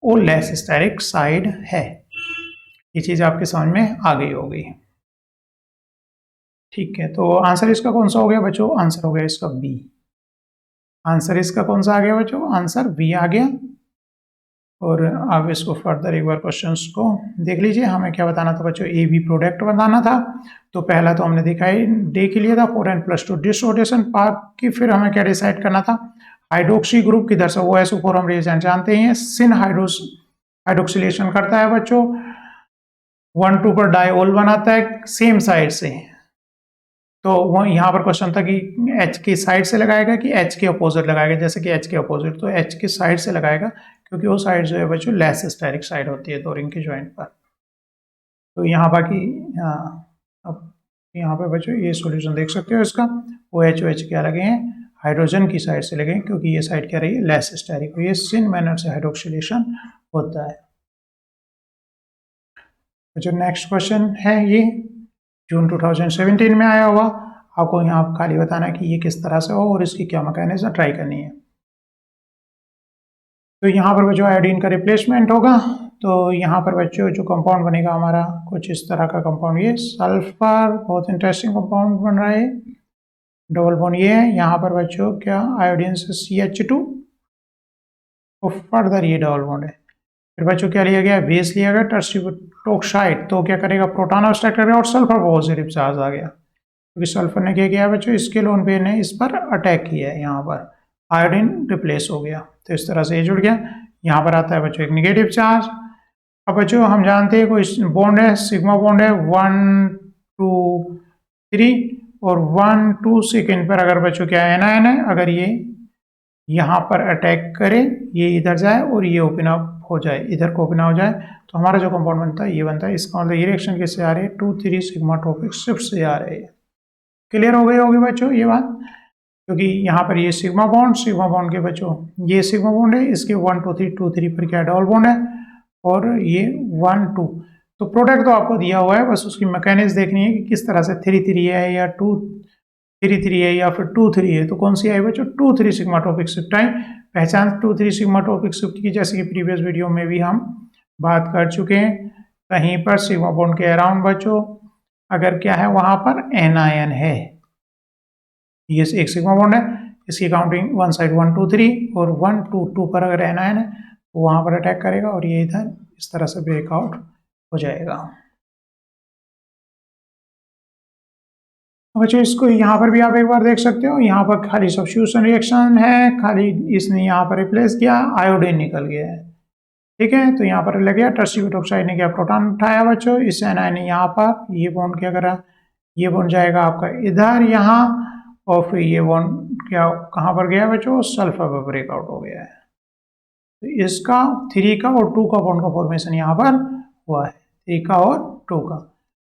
वो लेस स्टेरिक साइड है। ये चीज आपके समझ में आ गई होगी। ठीक है, तो आंसर इसका कौन सा हो गया बच्चों? आंसर हो गया इसका बी। आंसर इसका कौन सा आ गया बच्चों? आंसर बी आ गया। और अब इसको फर्दर एक बार क्वेश्चंस को देख लीजिए। हमें क्या बताना था बच्चों? ए बी प्रोडक्ट बताना था। तो पहला तो हमने देख ही लिया था 4n+2 डिस रोटेशन पार्ट की। फिर हमें क्या डिसाइड करना था? हाइड्रोक्सी ग्रुप किधर से, OSO4 हम रिएजेंट जानते हैं, सिन हाइड्रोक्सिलेशन करता है बच्चों, 1 2 पर डाइओल बनाता है सेम साइड से, तो वो यहाँ पर क्वेश्चन था कि H की साइड से लगाएगा कि H के अपोजिट लगाएगा। जैसे कि H के अपोजिट, तो H की साइड से लगाएगा, क्योंकि वो साइड जो है बच्चों लेस स्टेरिक साइड होती है दो रिंग के ज्वाइंट पर। तो यहाँ बाकी अब यहाँ पे बच्चों ये सॉल्यूशन देख सकते हो इसका। OH क्या लगे हैं, हाइड्रोजन की साइड से लगे हैं, क्योंकि ये साइड क्या रही है, लेस स्टेरिक। ये सिन मैनर से हाइड्रोक्सिलेशन होता है। जो नेक्स्ट क्वेश्चन है ये जून 2017 में आया हुआ। आपको यहाँ खाली बताना है कि ये किस तरह से हो और इसकी क्या मैकेनिज्म ट्राई करनी है। तो यहाँ पर बच्चों आयोडीन का रिप्लेसमेंट होगा। तो यहाँ पर बच्चों जो कंपाउंड बनेगा हमारा कुछ इस तरह का कंपाउंड, ये सल्फर, बहुत इंटरेस्टिंग कंपाउंड बन रहा है। डबल बॉन्ड ये है, यहाँ पर बच्चों क्या आयोडीन से CH2 और फर्दर ये डबल बॉन्ड है। फिर बच्चों क्या लिया गया, बेस लिया गया टर्सियम ऑक्साइड, तो क्या करेगा, प्रोटॉन ऑब्स्ट्रैक्ट करेगा और सल्फर पॉजिटिव चार्ज आ गया, क्योंकि सल्फर ने क्या किया बच्चों, इसके लोन पे ने इस पर अटैक किया है, यहाँ पर आयोडीन रिप्लेस हो गया, तो इस तरह से ये जुड़ गया। यहाँ पर आता है बच्चों एक निगेटिव चार्ज। अब बच्चों हम जानते हैं कोई बॉन्ड है, सिग्मा बॉन्ड है 1 2 3 और 1 2 सेकेंड पर अगर बच्चों क्या एनायन है, अगर ये यहाँ पर अटैक करे, ये इधर जाए और ये ओपन अप हो जाए, इधर को ओपन हो जाए, तो हमारा जो कंपाउंड बनता है ये बनता है। इसका मतलब ये रिएक्शन किससे आ रही है, 2 3 सिग्मा ट्रॉपिक शिफ्ट से आ रही है। क्लियर हो गई होगी बच्चों ये बात, क्योंकि यहाँ पर ये सिग्मा बॉन्ड के बच्चों ये सिग्मा बॉन्ड है, इसके 1 2 3 2 3 पर क्या डबल बॉन्ड है और ये 1 2, तो प्रोडक्ट तो आपको दिया हुआ है, बस उसकी मैकेनिज्म देखनी है कि किस तरह से 3 3 है या 2 3 3 है या फिर 2 3 है। तो कौन सी आई बच्चों, 2 3 सिग्मा ट्रॉपिक शिफ्ट आई। पहचान 2 3 सिग्मा ट्रॉपिक शिफ्ट की, जैसे कि प्रीवियस वीडियो में भी हम बात कर चुके हैं। कहीं पर सिग्मा बॉन्ड के अराउंड बच्चों अगर क्या है, वहां पर एनायन है, ये एक सिग्मा बॉन्ड है, इसकी काउंटिंग वन साइड 1 2 3 और 1 2 2 पर अगर एनायन है तो वहां पर अटैक करेगा और ये इधर इस तरह से ब्रेकआउट हो जाएगा। बच्चों इसको यहाँ पर भी आप एक बार देख सकते हो, यहाँ पर खाली सब्स्टिट्यूशन रिएक्शन है, खाली इसने यहाँ पर रिप्लेस किया, आयोडीन निकल गया है, ठीक है। तो यहाँ पर लग गया टर्सियम ऑक्साइड ने क्या प्रोटॉन उठाया बच्चों, इस एनायन ने यहाँ पर ये बॉन्ड क्या करा, ये बॉन्ड जाएगा आपका इधर यहाँ, और फिर ये बॉन्ड क्या कहाँ पर गया बच्चों, सल्फर पर ब्रेकआउट हो गया है। तो इसका 3 का और 2 का बॉन्ड का फॉर्मेशन यहाँ पर हुआ है, 3 का और 2 का,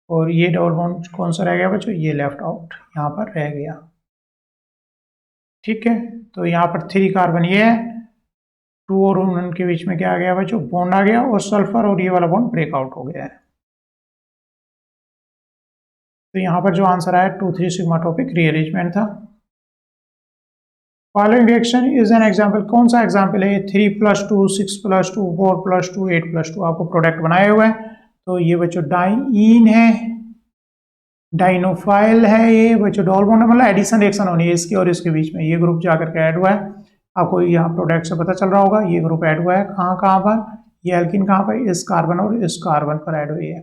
और ये डबल बॉन्ड कौन सा रह गया बच्चों, ये लेफ्ट आउट यहाँ पर रह गया, ठीक है। तो यहाँ पर 3 कार्बन ये है, 2 और उनके बीच में क्या आ गया बच्चों, बॉन्ड आ गया, और सल्फर और ये वाला बॉन्ड ब्रेकआउट हो गया है। तो यहाँ पर जो आंसर आया 2 3 सिग्मा टॉपिक रीअरेंजमेंट था। Following reaction is an example, कौन सा एग्जाम्पल है, 3 + 2 6 + 2 4 + 2 8 + 2, आपको प्रोडक्ट बनाए हुए हैं। तो ये बच्चों डाइईन है, डाइनोफाइल है, ये बच्चों डबल बॉन्ड मतलब एडिशन रिएक्शन होनी है इसके और इसके बीच में, ये ग्रुप जाकर के ऐड हुआ है, आपको यहाँ प्रोडक्ट से पता चल रहा होगा, ये ग्रुप ऐड हुआ है कहाँ कहाँ पर, ये एल्किन कहाँ पर, इस कार्बन और इस कार्बन पर ऐड हुई है।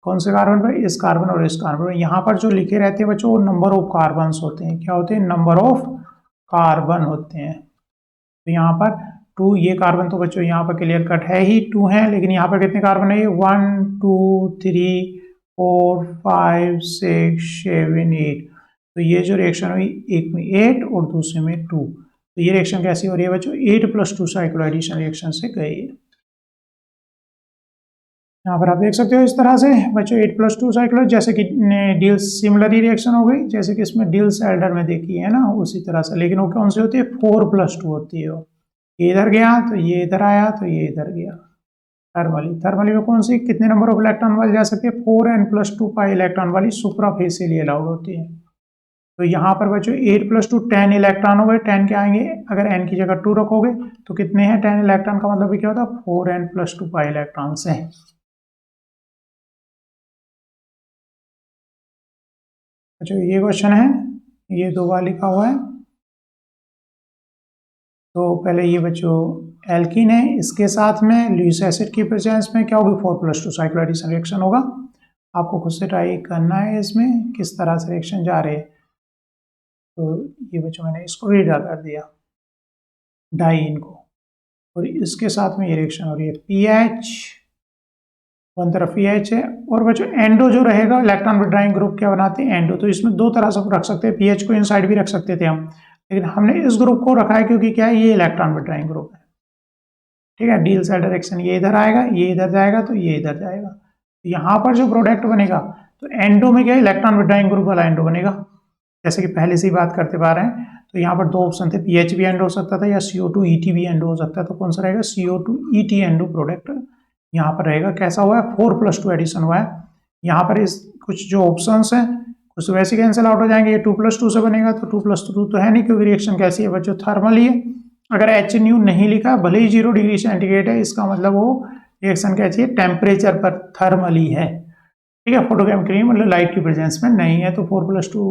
कौन से कार्बन पर, इस कार्बन और इस कार्बन पर। यहाँ पर जो लिखे रहते हैं बच्चों वो नंबर ऑफ कार्बन होते हैं, क्या होते हैं, नंबर ऑफ कार्बन होते हैं। तो यहाँ पर 2, ये कार्बन तो बच्चों यहाँ पर क्लियर कट है ही 2 है, लेकिन यहाँ पर कितने कार्बन है, ये 1 2 3 4 5 6 7 8, तो ये जो रिएक्शन हुई एक में 8 और दूसरे में 2, तो ये रिएक्शन कैसी हो रही है बच्चों, 8 + 2 साइक्लोएडिशन रिएक्शन से गई है। यहाँ पर आप देख सकते हो इस तरह से बच्चों 8 + 2 साइक्लोइड, जैसे कि डील्स सिमिलर रिएक्शन हो गई, जैसे कि इसमें डील्स एल्डर में देखी है ना उसी तरह से, लेकिन वो कौन सी होती है, 4 + 2 होती है। ये इधर गया तो ये इधर आया तो ये इधर गया। थर्मली में कौन सी कितने नंबर ऑफ इलेक्ट्रॉन वाली जा सकती है, 4n + 2 पाई इलेक्ट्रॉन वाली सुप्राफेसियली अलाउड होती है। तो यहाँ पर बच्चों 8 + 2 10 इलेक्ट्रॉन हो गए, 10 क्या आएंगे, अगर n की जगह 2 रखोगे तो कितने हैं 10 इलेक्ट्रॉन, का मतलब क्या होता है 4n + 2 पाई इलेक्ट्रॉन है। अच्छा ये क्वेश्चन है, ये 2 बार लिखा हुआ है। तो पहले ये बच्चों एल्कीन है, इसके साथ में लुइस एसिड की प्रेजेंस में क्या होगी, 4 + 2 साइक्लोएडिशन रिएक्शन होगा। आपको खुद से ट्राई करना है इसमें किस तरह से रिएक्शन जा रहे हैं। तो ये बच्चों मैंने इसको रीड कर दिया डाइईन को, और इसके साथ में ये रिएक्शन हो रही है, PH वन तरफ पीएच है। और बच्चों एंडो जो रहेगा, इलेक्ट्रॉन विड्रॉइंग ग्रुप क्या बनाते हैं, एंडो। तो इसमें दो तरह से रख सकते हैं, पीएच को इनसाइड भी रख सकते थे हम, लेकिन हमने इस ग्रुप को रखा है क्योंकि क्या है, ये इलेक्ट्रॉन विड्रॉइंग ग्रुप है। ठीक है, डील साइड डायरेक्शन, ये इधर आएगा, ये इधर जाएगा, तो ये इधर जाएगा। तो यहाँ पर जो प्रोडक्ट बनेगा, तो एंडो में क्या है, इलेक्ट्रॉन विड्रॉइंग ग्रुप वाला एंडो बनेगा, जैसे कि पहले से ही बात करते पा रहे हैं। तो यहाँ पर दो ऑप्शन थे, पीएच भी एंड हो सकता था या CO2 ET भी एंड हो सकता है। तो कौन सा रहेगा, CO2 ET एंडो प्रोडक्ट यहाँ पर रहेगा। कैसा हुआ है, 4+2 एडिशन हुआ है। यहाँ पर इस कुछ जो ऑप्शंस हैं कुछ तो वैसे कैंसिल आउट हो जाएंगे। ये 2+2 से बनेगा, तो 2+2 तो है नहीं, क्योंकि रिएक्शन कैसी है बच्चों, थर्मल ही है। अगर एच न्यू नहीं लिखा, भले ही 0 डिग्री सेंटीग्रेड है, इसका मतलब वो रिएक्शन कैसी है, टेम्परेचर पर थर्मल ही है। ठीक है, फोटोकेमिकली मतलब लाइट की प्रेजेंस में नहीं है। तो 4+2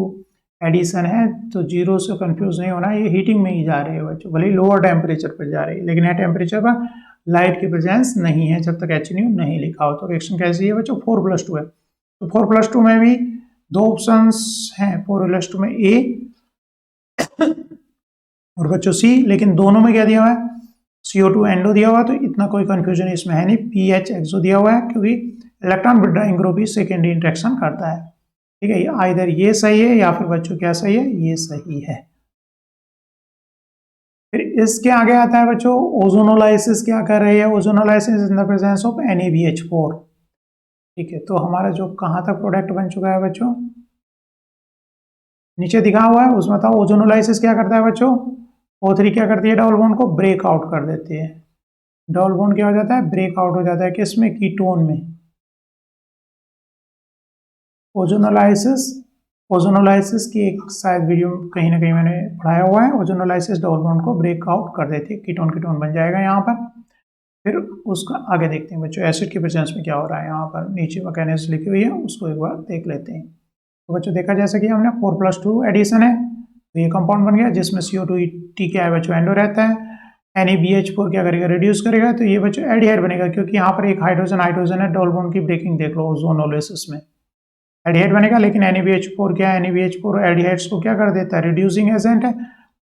एडिशन है, तो 0 से कंफ्यूज नहीं होना, ये हीटिंग में ही जा रहे हैं बच्चों, भले ही लोअर टेम्परेचर पर जा रही है, लेकिन यह टेम्परेचर पर लाइट की प्रेजेंस नहीं है जब तक एच न्यू नहीं लिखा हो। तो रिएक्शन कैसी है बच्चों, 4+2 है। तो 4+2 में भी दो ऑप्शंस हैं, 4+2 में ए और बच्चों सी, लेकिन दोनों में क्या दिया हुआ है, CO2 एंडो दिया हुआ है। तो इतना कोई कंफ्यूजन इसमें है नहीं, पीएच एक्सो दिया हुआ है, क्योंकि इलेक्ट्रॉन विड्रॉइंग ग्रुप ही सेकेंडरी इंटरेक्शन करता है। ठीक है, आइदर ये सही है या फिर बच्चों क्या सही है, ये सही है। फिर इसके आगे आता है बच्चों ओजोनोलाइसिस, क्या कर रही है, ozonolysis in the presence of NaBH4। ठीक है, तो हमारा जो कहाँ तक प्रोडक्ट बन चुका है बच्चों, नीचे दिखा हुआ है उसमें था। ओजोनोलाइसिस क्या करता है बच्चों, O3 क्या करती है, डबल बॉन्ड को ब्रेक आउट कर देती है। डबल बॉन्ड क्या हो जाता है, ब्रेक आउट हो जाता है, किसमें, कीटोन में। ओजोनोलाइसिस, ओजोनोलाइसिस की एक शायद वीडियो कहीं ना कहीं मैंने पढ़ाया हुआ है। ओजोनोलाइसिस डबल बॉन्ड को ब्रेक आउट कर देती है, कीटोन कीटोन बन जाएगा यहाँ पर। फिर उसका आगे देखते हैं बच्चों, एसिड की प्रेजेंस में क्या हो रहा है। यहाँ पर नीचे मैकेनिज्म लिखी हुई है, उसको एक बार देख लेते हैं। तो बच्चों देखा जैसा कि हमने 4+2 एडिशन है, तो ये कंपाउंड बन गया जिसमें CO2 टी क्या है बच्चों, एंडो रहता है। NaBH4 क्या करेगा, रिड्यूस करेगा, तो ये बच्चों एल्डिहाइड बनेगा, क्योंकि यहाँ पर एक हाइड्रोजन हाइड्रोजन है, डबल बॉन्ड की ब्रेकिंग देख लो ओजोनोलाइसिस में एल्डिहाइड बनेगा। लेकिन NaBH4 क्या है, NaBH4 एल्डिहाइड्स को क्या कर देता है, रिड्यूसिंग एजेंट है,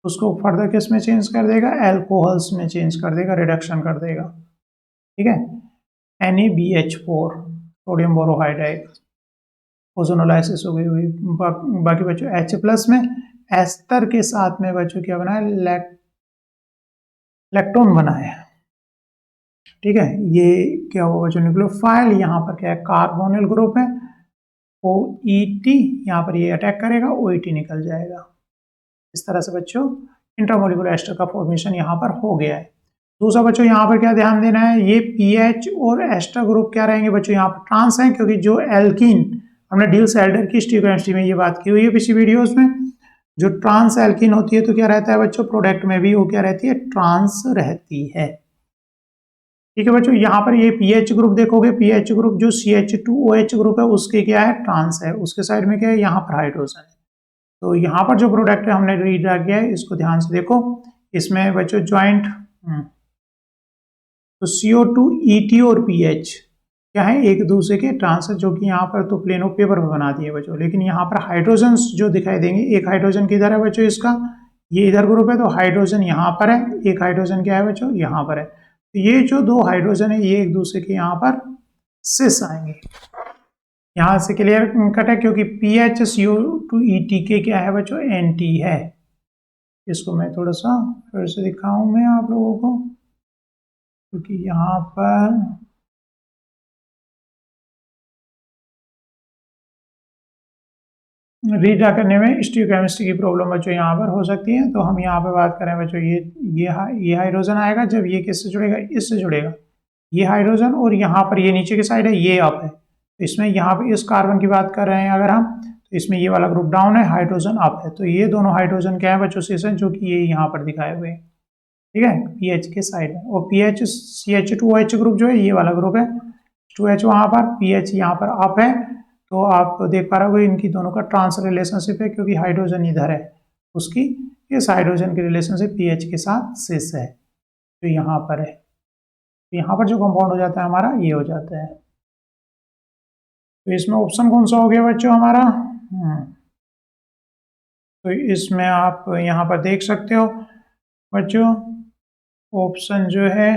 उसको फर्दर किस में चेंज कर देगा, एल्कोहल्स में चेंज कर देगा, रिडक्शन कर देगा। ठीक है, NaBH4 सोडियम बोरोहाइड्राइड, ओजोनोलाइसिस हो गई हुई। बाकी बच्चों H+ में एस्टर के साथ में बच्चों क्या बना है, लैक्टोन बना है। ठीक है, ये क्या हुआ बच्चों, न्यूक्लियोफाइल, यहाँ पर क्या है, कार्बोनिल ग्रुप है, OET, यहाँ पर ये अटैक करेगा, OET निकल जाएगा। इस तरह से बच्चों इंट्रामोलिकुलर एस्टर का फॉर्मेशन यहाँ पर हो गया है। दूसरा बच्चों यहाँ पर क्या ध्यान देना है, ये पीएच और एस्टर ग्रुप क्या रहेंगे बच्चों, यहाँ पर ट्रांस है, क्योंकि जो एल्कीन, हमने डिल्स एल्डर की स्टीरियोकेमिस्ट्री में ये बात की हुई है पिछली वीडियोस में, जो ट्रांस एल्कीन होती है तो क्या रहता है बच्चों, प्रोडक्ट में भी वो क्या रहती है, ट्रांस रहती है। ठीक है बच्चों, यहाँ पर ये पीएच ग्रुप देखोगे, पीएच ग्रुप जो CH2OH ग्रुप है उसके क्या है, ट्रांस है, उसके साइड में क्या है, यहाँ पर हाइड्रोजन है। तो यहाँ पर जो प्रोडक्ट है हमने रीड किया है, इसको ध्यान से देखो। इसमें बच्चों ज्वाइंट, तो CO2 ET और पीएच क्या है, एक दूसरे के ट्रांस है, जो कि यहाँ पर तो प्लेन ऑफ पेपर पर बना दिए बच्चों, लेकिन यहाँ पर हाइड्रोजन जो दिखाई देंगे, एक हाइड्रोजन किधर है बच्चों, इसका ये इधर ग्रुप है, तो हाइड्रोजन यहाँ पर है, एक हाइड्रोजन क्या है बच्चों, यहाँ पर है। तो ये जो दो हाइड्रोजन है ये एक दूसरे के यहाँ पर सिस आएंगे। यहाँ से क्लियर कट है, क्योंकि पीएच CO2 ET के क्या है बच्चों, एंटी है। इसको मैं थोड़ा सा फिर से दिखाऊं मैं आप लोगों को, क्योंकि यहाँ पर रीड्रा करने में स्टीरियोकेमिस्ट्री की प्रॉब्लम बच्चों यहाँ पर हो सकती है। तो हम यहाँ पे बात करें बच्चों, ये हाइड्रोजन आएगा जब ये किससे जुड़ेगा, इससे जुड़ेगा, ये हाइड्रोजन, और यहाँ पर ये नीचे की साइड है, ये अप है। तो इसमें यहाँ पे इस कार्बन की बात कर रहे हैं अगर हम, तो इसमें ये वाला ग्रुप डाउन है, हाइड्रोजन अप है। तो ये दोनों हाइड्रोजन क्या है बच्चों, सिस है, जो कि ये यहाँ पर दिखाए हुए हैं। ठीक है, पीएच के साइड में, और पीएच CH2OH ग्रुप जो है ये वाला ग्रुप है, 2H वहां पर, पीएच यहाँ पर अप है। तो आप देख पा रहे हो इनकी दोनों का ट्रांस रिलेशनशिप है, क्योंकि हाइड्रोजन इधर है, उसकी इस हाइड्रोजन की रिलेशनशिप पीएच के साथ सिस है, तो यहाँ पर है। तो यहाँ पर जो कंपाउंड हो जाता है हमारा, ये हो जाता है। तो इसमें ऑप्शन कौन सा हो गया बच्चों हमारा, तो इसमें आप यहाँ पर देख सकते हो बच्चों, ऑप्शन जो है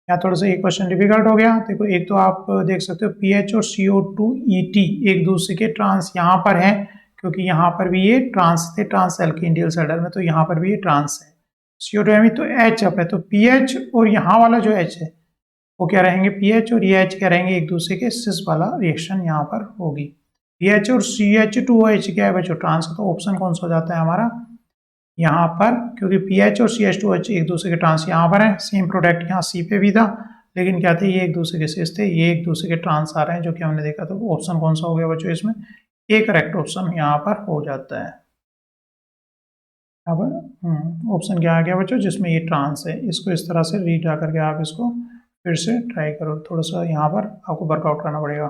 यहाँ थोड़ा सा ये क्वेश्चन डिफिकल्ट हो गया। देखो एक तो आप देख सकते हो पीएच और CO2 एक दूसरे के ट्रांस यहाँ पर है, क्योंकि यहाँ पर भी ये ट्रांस थे, ट्रांस एल्कीन डील साइडर में, तो यहाँ पर भी ये ट्रांस है। CO2 तो H अप है, तो पीएच और यहाँ वाला जो H है वो क्या रहेंगे, पीएच और ये H क्या रहेंगे, एक दूसरे के सिस वाला रिएक्शन यहाँ पर होगी। पीएच और CH2OH क्या है बच्चों, ट्रांस, तो ऑप्शन कौन सा हो जाता है हमारा यहाँ पर, क्योंकि पीएच और CH2OH एक दूसरे के ट्रांस यहाँ पर है। सेम प्रोडक्ट यहाँ सी पे भी था, लेकिन क्या थे, ये एक दूसरे के सिस थे, ये एक दूसरे के ट्रांस आ रहे हैं, जो कि हमने देखा। तो ऑप्शन कौन सा हो गया बच्चों इसमें, एक करेक्ट ऑप्शन यहाँ पर हो जाता है। अब ऑप्शन क्या आ गया बच्चों, जिसमें ये ट्रांस है। इसको इस तरह से रीड आ करके आप इसको फिर से ट्राई करो, थोड़ा सा यहाँ पर आपको वर्कआउट करना पड़ेगा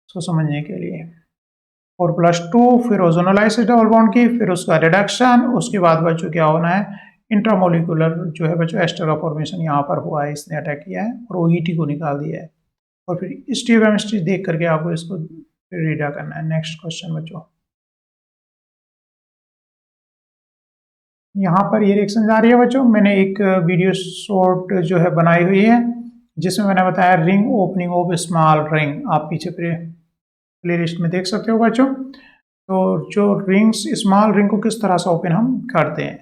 इसको समझने के लिए। 4+2 फिर ओजोनोलाइसिस डबल बॉन्ड की, फिर उसका रिडक्शन, उसके बाद बच्चों क्या होना है, इंट्रामोलिकुलर जो है बच्चों एस्टर का फॉर्मेशन यहाँ पर हुआ है, इसने अटैक किया है और OET को निकाल दिया है। और फिर स्टीरियोकेमिस्ट्री देख करके आपको इसको रीडा करना है। नेक्स्ट क्वेश्चन बच्चों, यहाँ पर ये रिएक्शन जा रही है बच्चों। मैंने एक वीडियो शॉर्ट जो है बनाई हुई है, जिसमें मैंने बताया ring opening of small ring, आप पीछे प्ले लिस्ट में देख सकते हो बच्चों। तो जो रिंग्स, स्मॉल रिंग को किस तरह से ओपन हम करते हैं,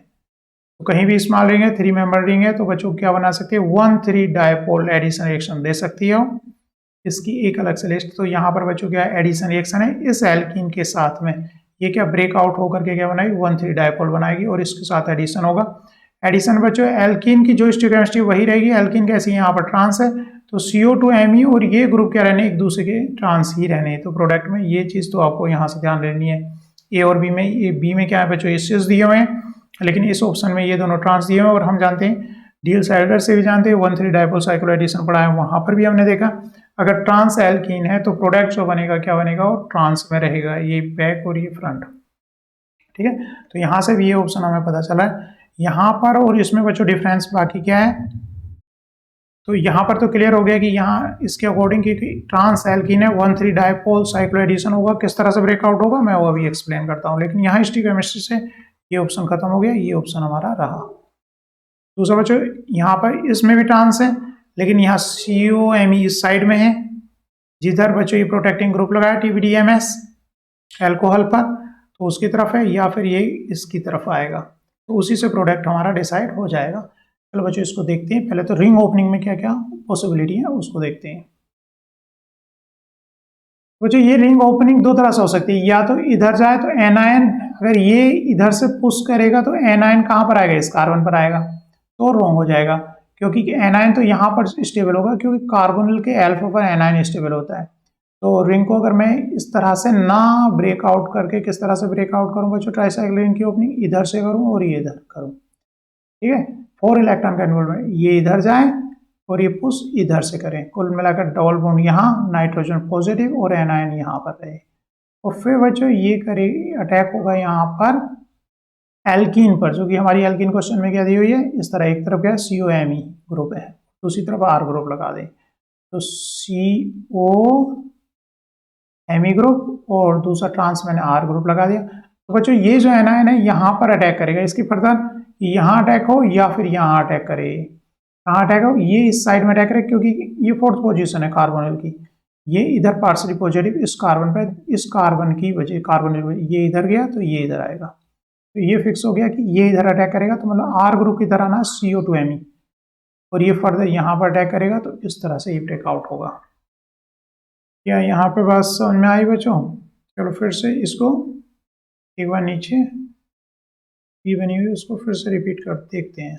तो कहीं भी स्मॉल रिंग है, 3 मेंबर रिंग है, तो बच्चों क्या बना सकते हैं, 1,3 डायपोल एडिशन रिएक्शन दे सकती है इसकी एक अलग से लिस्ट। तो यहाँ पर बच्चों क्या एडिशन रिएक्शन है, इस एल्कीन के साथ में ये क्या ब्रेकआउट होकर के क्या बनाएगी, 1,3 डायपोल बनाएगी और इसके साथ एडिशन होगा। एडिशन बच्चों एल्कीन की जो स्टीरियोकेमिस्ट्री वही रहेगी, एल्कीन कैसी यहाँ पर ट्रांस है, तो CO2Me और ये ग्रुप क्या रहने, एक दूसरे के ट्रांस ही रहने। तो प्रोडक्ट में ये चीज तो आपको यहाँ से ध्यान लेनी है। ए और बी में, ये बी में क्या है बच्चों, ये सिस दिए हुए हैं, लेकिन इस ऑप्शन में ये दोनों ट्रांस दिए हुए हैं। और हम जानते हैं डील साइडर से भी जानते हैं, 1,3 डायपोल साइक्लो एडिशन पढ़ा है, वहां पर भी हमने देखा अगर ट्रांस एल्कीन है तो प्रोडक्ट जो बनेगा क्या बनेगा, वो ट्रांस में रहेगा, ये बैक और ये फ्रंट। ठीक है, तो यहाँ से भी ये ऑप्शन हमें पता चला है यहाँ पर। और इसमें बच्चों डिफरेंस बाकी क्या है, तो यहाँ पर तो क्लियर हो गया कि यहाँ इसके अकॉर्डिंग की ट्रांस एल्कीन है, 1,3 डायपोल साइक्लो एडिशन होगा, किस तरह से ब्रेकआउट होगा मैं वो अभी एक्सप्लेन करता हूँ। लेकिन यहाँ स्टीरियोकेमिस्ट्री से ये ऑप्शन खत्म हो गया, ये ऑप्शन हमारा रहा। दूसरा बच्चों यहाँ पर इसमें भी ट्रांस है, लेकिन यहाँ COMe इस साइड में है, जिधर बच्चों ये प्रोटेक्टिंग ग्रुप लगाया TBDMS एल्कोहल पर, तो उसकी तरफ है, या फिर ये इसकी तरफ आएगा, तो उसी से प्रोडक्ट हमारा डिसाइड हो जाएगा। चलो बच्चों इसको देखते हैं। पहले तो रिंग ओपनिंग में क्या क्या पॉसिबिलिटी है उसको देखते हैं। बच्चों ये रिंग ओपनिंग दो तरह से हो सकती है, या तो इधर जाए तो एनायन, अगर ये इधर से पुश करेगा तो एनायन कहाँ पर आएगा, इस कार्बन पर आएगा, तो रॉन्ग हो जाएगा, क्योंकि एनायन तो यहाँ पर स्टेबल होगा, क्योंकि कार्बोनिल के अल्फा पर एनायन स्टेबल होता है। तो रिंग को अगर मैं इस तरह से ना ब्रेकआउट करके, किस तरह से ब्रेकआउट करूँ बच्चों, ट्राइसाइक्लिक रिंग की ओपनिंग इधर से करूँ और ये इधर करूँ, ठीक है, 4 इलेक्ट्रॉन का इन्वॉल्वमेंट, ये इधर जाए और ये पुश इधर से करें, कुल मिलाकर डबल बॉन्ड यहाँ, नाइट्रोजन पॉजिटिव और एनायन यहाँ पर रहे। और फिर बच्चों ये करे अटैक होगा यहाँ पर एल्कीन पर, जो कि हमारी एल्कीन क्वेश्चन में क्या दी हुई है, इस तरह एक तरफ क्या COMe ग्रुप है, दूसरी तरफ R ग्रुप लगा दें, तो COMe ग्रुप और दूसरा ट्रांस मैंने R ग्रुप लगा दिया। तो बच्चों ये जो एनायन है यहाँ पर अटैक करेगा, इसकी फर्दर यहाँ अटैक हो या फिर यहाँ अटैक करे, कहाँ अटैक हो, ये इस साइड में अटैक करे, क्योंकि ये 4th पोजीशन है कार्बोनिल की, ये इधर पार्शियली पॉजिटिव इस कार्बन पे, इस कार्बन की वजह, कार्बोनिल ये इधर गया तो ये इधर आएगा, तो ये फिक्स हो गया कि ये इधर अटैक करेगा, तो मतलब R ग्रुप की तरह ना CO2Me, और ये फर्दर यहाँ पर अटैक करेगा, तो इस तरह से ये ब्रेकआउट होगा। क्या यहाँ पे बात समझ में आई बच्चों? चलो फिर से इसको एक बार नीचे पी बनी हुई उसको फिर से रिपीट कर देखते हैं।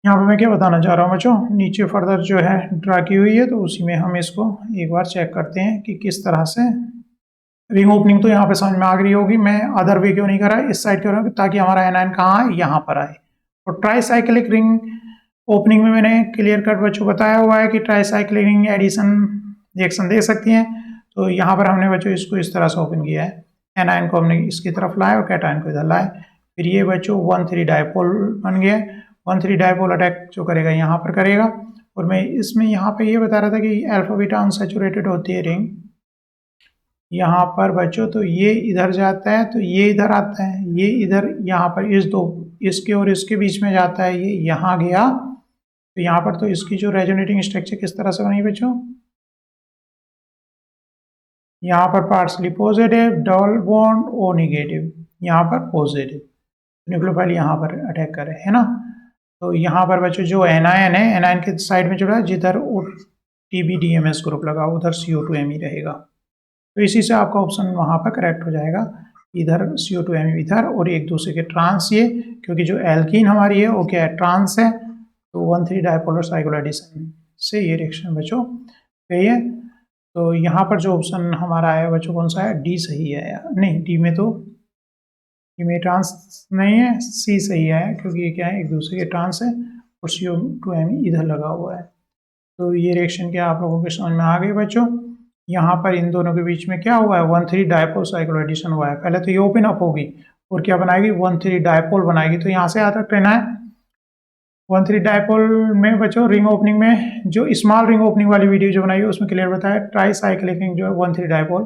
यहाँ पे मैं क्या बताना चाह रहा हूँ बच्चों, नीचे फर्दर जो है ड्रा की हुई है, तो उसी में हम इसको एक बार चेक करते हैं कि किस तरह से रिंग ओपनिंग तो यहाँ पे समझ में आ गई होगी। मैं अदर वे क्यों नहीं कर रहा, इस साइड क्यों रहा, ताकि हमारा एनायन कहाँ आए, यहाँ पर आए। और ट्राईसाइक्लिक रिंग ओपनिंग में मैंने क्लियर कट बच्चों बताया हुआ है कि ट्राईसाइक्लिक रिंग एडिशन रिएक्शन दे सकती हैं। तो यहाँ पर हमने बच्चों इसको इस तरह से ओपन किया है, एनायन को हमने इसकी तरफ लाया और कैटायन को इधर लाए, फिर ये बच्चों 1,3 डायपोल बन गया। 1,3 डायपोल अटैक जो करेगा यहाँ पर करेगा। और मैं इसमें यहाँ पे ये बता रहा था कि अल्फा बीटा अनसैचुरेटेड होती है रिंग यहाँ पर बच्चों, तो ये इधर जाता है तो ये इधर आता है, ये इधर यहाँ पर इस दो इसके और इसके बीच में जाता है, ये यहाँ गया, तो यहाँ पर तो इसकी जो रेजोनेटिंग स्ट्रक्चर किस तरह से बनी बच्चों, यहाँ पर partially positive, double bond O negative, यहाँ पर पॉजिटिव, न्यूक्लियोफाइल यहाँ पर अटैक करे, है ना। तो यहाँ पर बच्चों जो एनायन है, एनायन के साइड में जुड़ा है, जिधर TBDMS ग्रुप लगा उधर CO2Me रहेगा। तो इसी से आपका ऑप्शन वहाँ पर करेक्ट हो जाएगा, इधर CO2Me इधर, और एक दूसरे के ट्रांस ये, क्योंकि जो एल्कीन हमारी है वो क्या है, ट्रांस है, तो 1,3 डायपोलर साइक्लो एडिशन से ये रिएक्शन बच्चों सही है। तो यहाँ पर जो ऑप्शन हमारा आया बच्चों कौन सा है, डी सही है, नहीं डी में तो ये ट्रांस नहीं है, सी सही है, क्योंकि ये क्या है, एक दूसरे के ट्रांस है और CO2Me इधर लगा हुआ है। तो ये रिएक्शन क्या आप लोगों के समझ में आ गई बच्चों। यहाँ पर इन दोनों के बीच में क्या हुआ है, 1,3 डायपोल साइक्लो एडिशन हुआ है। पहले तो ये ओपन अप होगी और क्या बनाएगी, 1,3 डायपोल बनाएगी। तो यहाँ से याद तक रहना है, 1,3 डायपोल में बच्चों रिंग ओपनिंग में जो स्मॉल रिंग ओपनिंग वाली वीडियो जो बनाई है उसमें क्लियर बताया, ट्राई साइक्लिक रिंग जो है 1,3 डायपोल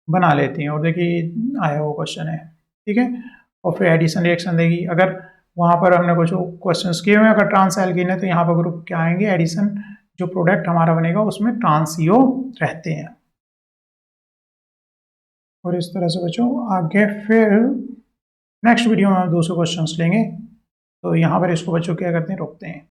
बना लेती हैं। और देखिए आया वो क्वेश्चन है, ठीक है। और फिर एडिशन रिएक्शन देगी, अगर वहाँ पर हमने कुछ क्वेश्चन किए हुए हैं, अगर ट्रांस एल्कीन है तो यहाँ पर ग्रुप क्या आएंगे, एडिशन जो प्रोडक्ट हमारा बनेगा उसमें ट्रांसियो रहते हैं। और इस तरह से बच्चों आगे फिर नेक्स्ट वीडियो में हम दूसरे क्वेश्चंस लेंगे। तो यहाँ पर इसको बच्चों क्या करते हैं, रोकते हैं।